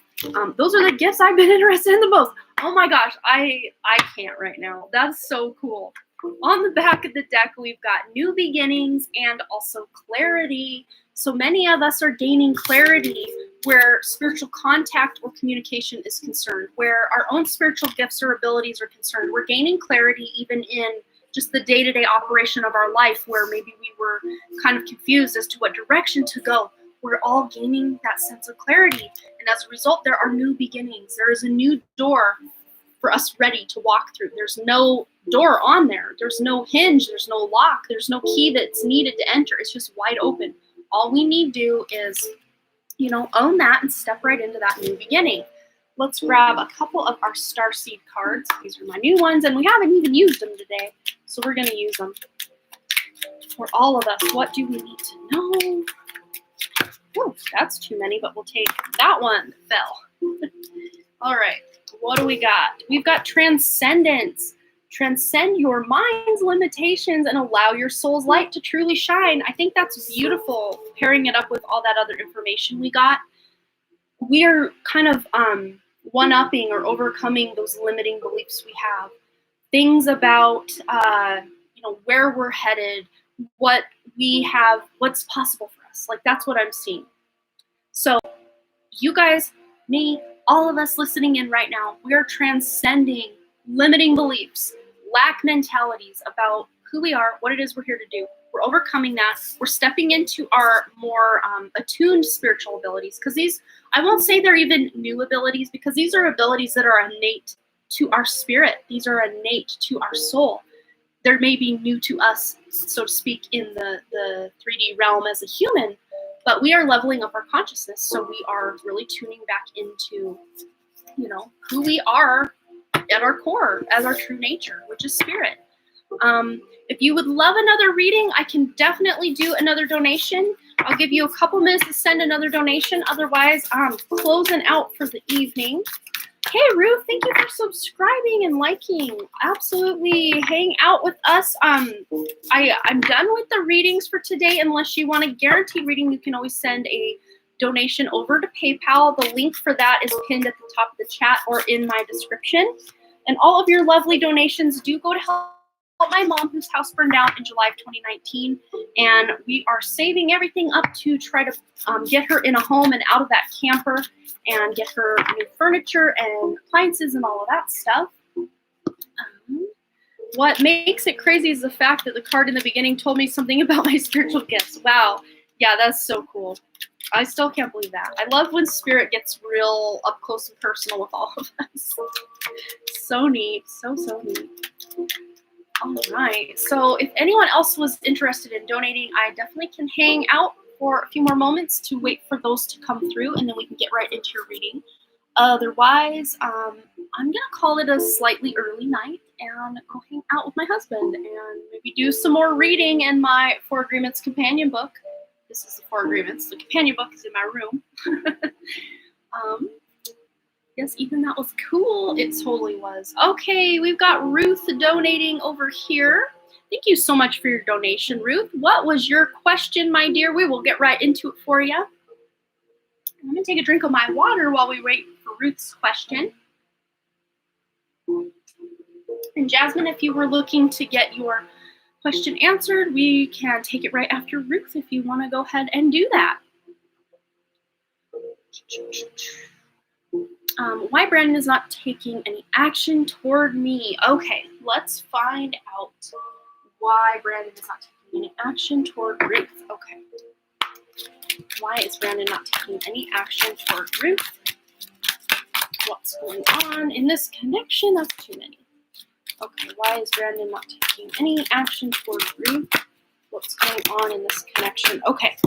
Those are the gifts I've been interested in the most. Oh my gosh, I can't right now. That's so cool. On the back of the deck, we've got new beginnings and also clarity. So many of us are gaining clarity where spiritual contact or communication is concerned, where our own spiritual gifts or abilities are concerned. We're gaining clarity even in just the day-to-day operation of our life, where maybe we were kind of confused as to what direction to go. We're all gaining that sense of clarity. And as a result, there are new beginnings. There is a new door for us ready to walk through. There's no door on there. There's no hinge. There's no lock. There's no key that's needed to enter. It's just wide open. All we need to do is, own that and step right into that new beginning. Let's grab a couple of our Starseed cards. These are my new ones, and we haven't even used them today, so we're going to use them. For all of us, what do we need to know? Oh, that's too many, but we'll take that one. Fell. All right, what do we got? We've got transcendence. Transcend your mind's limitations and allow your soul's light to truly shine. I think that's beautiful, pairing it up with all that other information we got. We are kind of one-upping or overcoming those limiting beliefs we have. Things about, where we're headed, what we have, what's possible for us. Like, that's what I'm seeing. So you guys, me, all of us listening in right now, we are transcending limiting beliefs, lack mentalities about who we are, what it is we're here to do. We're overcoming that. We're stepping into our more attuned spiritual abilities, because these, I won't say they're even new abilities, because these are abilities that are innate to our spirit. These are innate to our soul. They may be new to us, so to speak, in the 3D realm as a human, but we are leveling up our consciousness. So we are really tuning back into, who we are at our core as our true nature, which is spirit. If you would love another reading, I can definitely do another donation. I'll give you a couple minutes to send another donation. Otherwise, I'm closing out for the evening. Hey, Ruth, thank you for subscribing and liking. Absolutely hang out with us. I'm done with the readings for today. Unless you want a guaranteed reading, you can always send a donation over to PayPal. The link for that is pinned at the top of the chat or in my description. And all of your lovely donations do go to help my mom, whose house burned down in July of 2019. And we are saving everything up to try to get her in a home and out of that camper and get her new furniture and appliances and all of that stuff. What makes it crazy is the fact that the card in the beginning told me something about my spiritual gifts. Wow. Yeah, that's so cool. I still can't believe that. I love when spirit gets real up close and personal with all of us. So neat. So neat. All right. So if anyone else was interested in donating, I definitely can hang out for a few more moments to wait for those to come through, and then we can get right into your reading. Otherwise, I'm going to call it a slightly early night and go hang out with my husband and maybe do some more reading in my Four Agreements companion book. This is the Four Agreements. The companion book is in my room. Yes, Ethan, that was cool. It totally was. Okay, we've got Ruth donating over here. Thank you so much for your donation, Ruth. What was your question, my dear? We will get right into it for you. I'm going to take a drink of my water while we wait for Ruth's question. And Jasmine, if you were looking to get your question answered. We can take it right after Ruth if you want to go ahead and do that. Why Brandon is not taking any action toward me. Okay, let's find out why Brandon is not taking any action toward Ruth. Okay. Why is Brandon not taking any action toward Ruth? What's going on in this connection? That's too many. Okay, why is Brandon not taking any action toward Ruth? What's going on in this connection? Okay.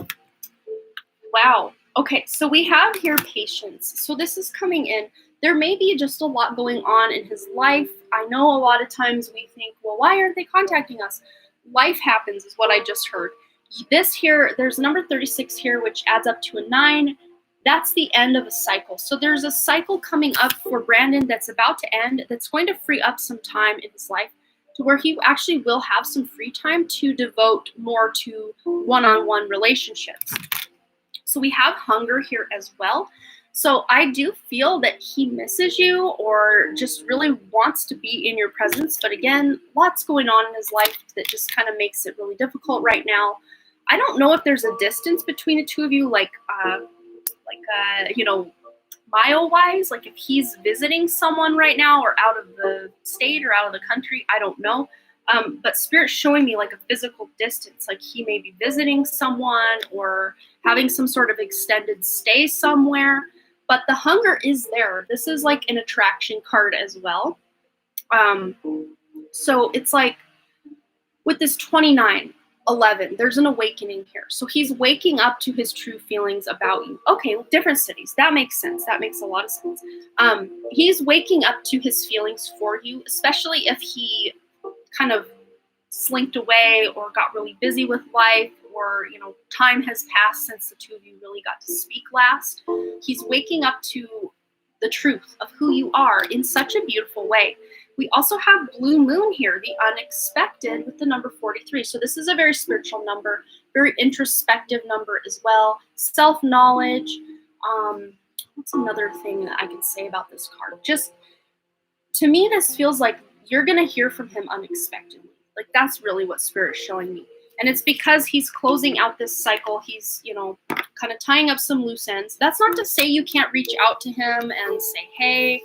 Wow. Okay, so we have here patience. So this is coming in. There may be just a lot going on in his life. I know a lot of times we think, well, why aren't they contacting us? Life happens is what I just heard. This here, there's number 36 here, which adds up to a 9. That's the end of a cycle. So there's a cycle coming up for Brandon that's about to end, that's going to free up some time in his life to where he actually will have some free time to devote more to one-on-one relationships. So we have hunger here as well. So I do feel that he misses you or just really wants to be in your presence. But again, lots going on in his life that just kind of makes it really difficult right now. I don't know if there's a distance between the two of you, mile-wise, like if he's visiting someone right now or out of the state or out of the country, I don't know. But Spirit's showing me like a physical distance, like he may be visiting someone or having some sort of extended stay somewhere, but the hunger is there. This is like an attraction card as well. So it's like with this 2911, there's an awakening here. So he's waking up to his true feelings about you. Okay, different cities. That makes sense. That makes a lot of sense. He's waking up to his feelings for you, especially if he kind of slinked away or got really busy with life, or time has passed since the two of you really got to speak last. He's waking up to the truth of who you are in such a beautiful way. We also have blue moon here, the unexpected, with the number 43. So this is a very spiritual number, very introspective number as well. Self-knowledge. What's another thing that I can say about this card? Just to me, this feels like you're going to hear from him unexpectedly. Like that's really what Spirit's showing me. And it's because he's closing out this cycle. He's, kind of tying up some loose ends. That's not to say you can't reach out to him and say, hey,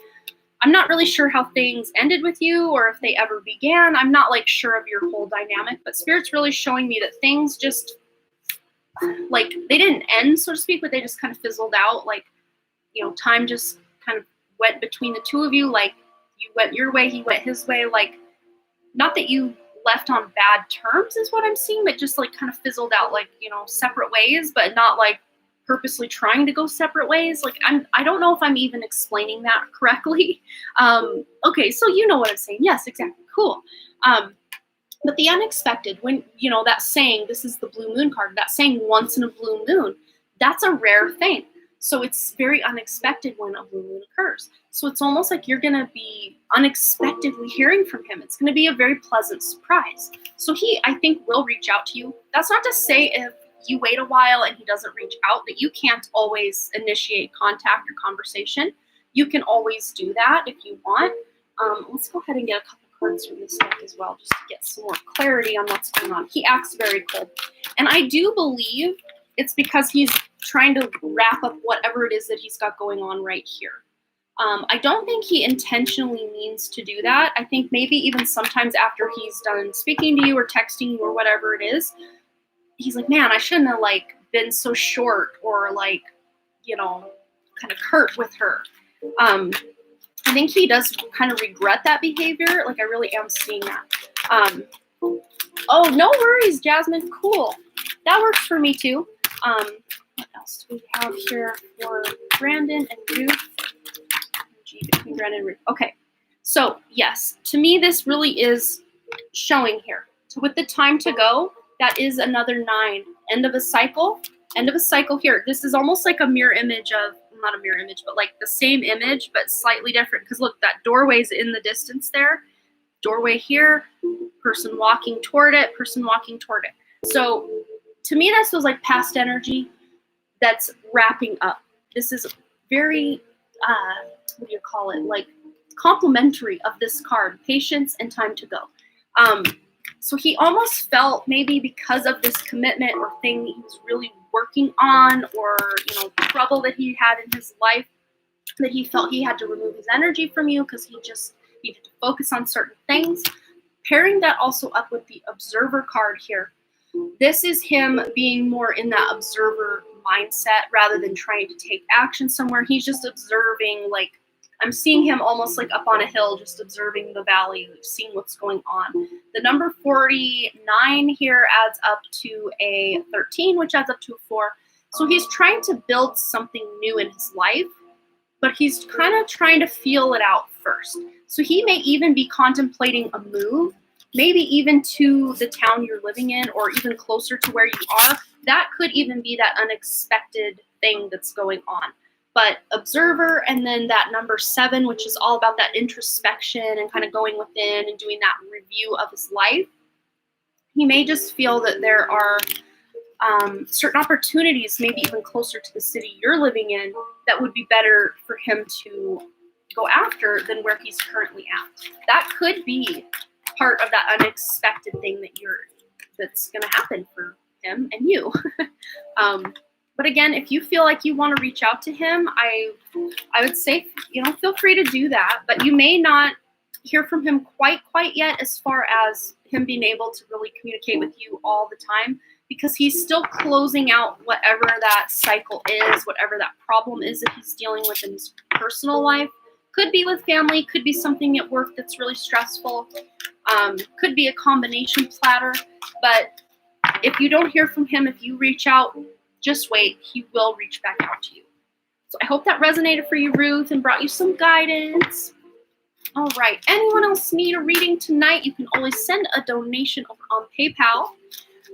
I'm not really sure how things ended with you or if they ever began. I'm not like sure of your whole dynamic, but Spirit's really showing me that things just like they didn't end, so to speak, but they just kind of fizzled out. Like, time just kind of went between the two of you. Like you went your way, he went his way. Like, not that you left on bad terms is what I'm seeing, but just like kind of fizzled out, like, separate ways, but not like purposely trying to go separate ways. Like I don't know if I'm even explaining that correctly. Okay, so you know what I'm saying. Yes, exactly. Cool. But the unexpected, when, that saying, this is the blue moon card, that saying once in a blue moon, that's a rare thing. So it's very unexpected when a blue moon occurs. So it's almost like you're going to be unexpectedly hearing from him. It's going to be a very pleasant surprise. So he, I think, will reach out to you. That's not to say if you wait a while and he doesn't reach out that you can't always initiate contact or conversation. You can always do that if you want. Let's go ahead and get a couple cards from this deck as well, just to get some more clarity on what's going on. He acts very cold. And I do believe it's because he's trying to wrap up whatever it is that he's got going on right here. I don't think he intentionally means to do that. I think maybe even sometimes after he's done speaking to you or texting you or whatever it is, he's like, man, I shouldn't have like been so short or like, kind of curt with her. I think he does kind of regret that behavior. Like I really am seeing that. Oh, no worries, Jasmine. Cool. That works for me too. What else do we have here for Brandon and Ruth? Between Brandon and Ruth. Okay. So yes, to me, this really is showing here. So with the time to go, that is another 9. End of a cycle. End of a cycle here. This is almost like a mirror image of, not a mirror image, but like the same image, but slightly different. Because look, that doorway's in the distance there. Doorway here, person walking toward it, person walking toward it. So to me, this was like past energy that's wrapping up. This is very, what do you call it? Like complementary of this card, patience and time to go. So he almost felt maybe because of this commitment or thing that he was really working on, or, you know, trouble that he had in his life, that he felt he had to remove his energy from you because he just needed to focus on certain things. Pairing that also up with the observer card here. This is him being more in that observer mindset rather than trying to take action somewhere. He's just observing, like, I'm seeing him almost like up on a hill, just observing the valley, seeing what's going on. The number 49 here adds up to a 13, which adds up to a 4. So he's trying to build something new in his life, but he's kind of trying to feel it out first. So he may even be contemplating a move, maybe even to the town you're living in, or even closer to where you are. That could even be that unexpected thing that's going on. But observer, and then that number 7, which is all about that introspection and kind of going within and doing that review of his life. He may just feel that there are certain opportunities, maybe even closer to the city you're living in, that would be better for him to go after than where he's currently at. That could be part of that unexpected thing that's going to happen for him and you. But again, if you feel like you want to reach out to him, I would say, you know, feel free to do that. But you may not hear from him quite yet, as far as him being able to really communicate with you all the time, because he's still closing out whatever that cycle is, whatever that problem is that he's dealing with in his personal life. Could be with family, could be something at work that's really stressful, could be a combination platter. But if you don't hear from him, if you reach out, just wait, he will reach back out to you. So I hope that resonated for you, Ruth, and brought you some guidance. All right, anyone else need a reading tonight? You can always send a donation over on PayPal.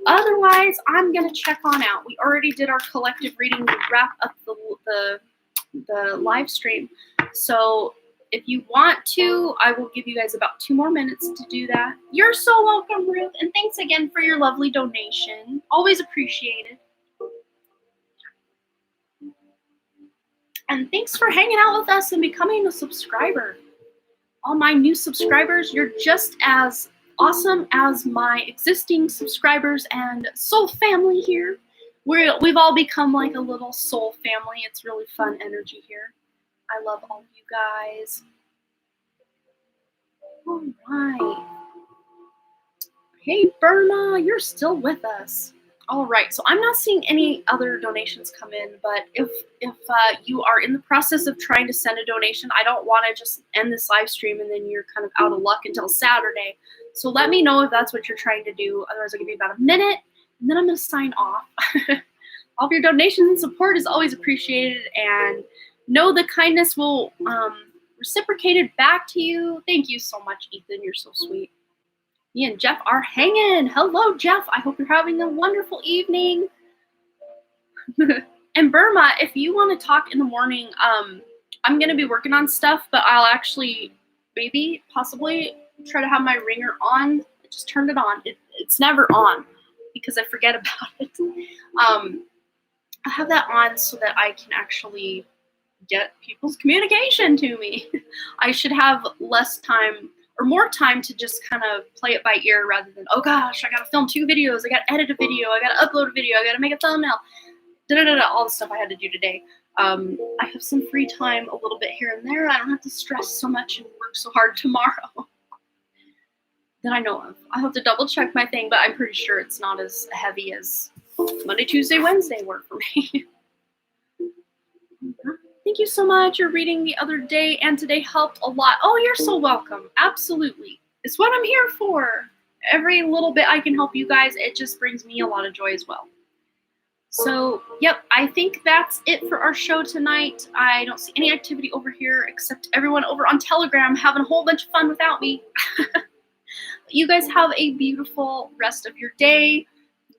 Otherwise, I'm going to check on out. We already did our collective reading to wrap up the live stream. So if you want to, I will give you guys about 2 more minutes to do that. You're so welcome, Ruth, and thanks again for your lovely donation. Always appreciated. And thanks for hanging out with us and becoming a subscriber. All my new subscribers, you're just as awesome as my existing subscribers and soul family here. We've all become like a little soul family. It's really fun energy here. I love all of you guys. All right. Hey, Burma, you're still with us. All right, so I'm not seeing any other donations come in, but if you are in the process of trying to send a donation, I don't want to just end this live stream and then you're kind of out of luck until Saturday. So let me know if that's what you're trying to do. Otherwise, I'll give you about a minute, and then I'm going to sign off. All of your donations and support is always appreciated, and know the kindness will reciprocate it back to you. Thank you so much, Ethan. You're so sweet. Me and Jeff are hanging. Hello, Jeff. I hope you're having a wonderful evening. And Burma, if you want to talk in the morning, I'm going to be working on stuff, but I'll actually maybe, possibly try to have my ringer on. I just turned it on. It's never on because I forget about it. I have that on so that I can actually get people's communication to me. I should have less time or more time to just kind of play it by ear rather than, oh gosh, I gotta film 2 videos, I gotta edit a video, I gotta upload a video, I gotta make a thumbnail, all the stuff I had to do today. I have some free time a little bit here and there. I don't have to stress so much and work so hard tomorrow that I know of. I'll have to double check my thing, but I'm pretty sure it's not as heavy as Monday, Tuesday, Wednesday were for me. Thank you so much. Your reading the other day and today helped a lot. Oh, you're so welcome. Absolutely. It's what I'm here for. Every little bit I can help you guys, it just brings me a lot of joy as well. So, yep, I think that's it for our show tonight. I don't see any activity over here except everyone over on Telegram having a whole bunch of fun without me. You guys have a beautiful rest of your day,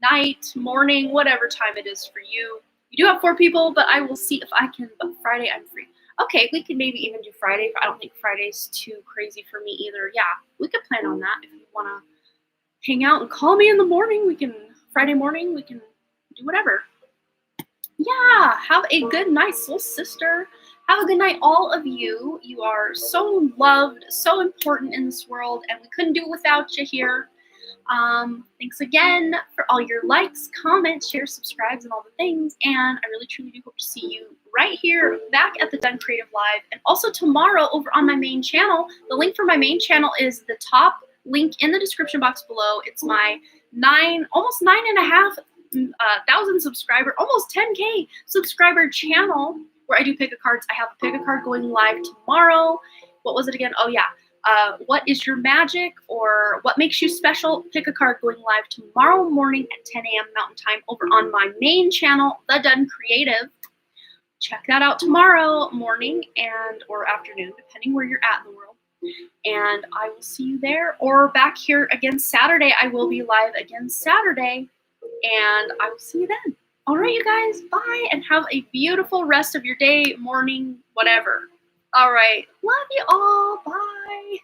night, morning, whatever time it is for you. You do have 4 people, but I will see if I can. But Friday, I'm free. Okay, we could maybe even do Friday. I don't think Friday's too crazy for me either. Yeah, we could plan on that. If you want to hang out and call me in the morning, Friday morning, we can do whatever. Yeah, have a good night, soul sister. Have a good night, all of you. You are so loved, so important in this world, and we couldn't do it without you here. Thanks again for all your likes, comments, shares, subscribes, and all the things. And I really truly do hope to see you right here back at the Done Creative Live. And also tomorrow over on my main channel. The link for my main channel is the top link in the description box below. It's my almost 9,500 subscriber, almost 10K subscriber channel where I do pick a cards. I have a pick a card going live tomorrow. What was it again? Oh yeah. What is your magic or what makes you special? Pick a card going live tomorrow morning at 10 a.m. Mountain Time over on my main channel, The Done Creative. Check that out tomorrow morning and or afternoon, depending where you're at in the world. And I will see you there or back here again Saturday. I will be live again Saturday and I will see you then. All right, you guys, bye and have a beautiful rest of your day, morning, whatever. All right. Love you all. Bye.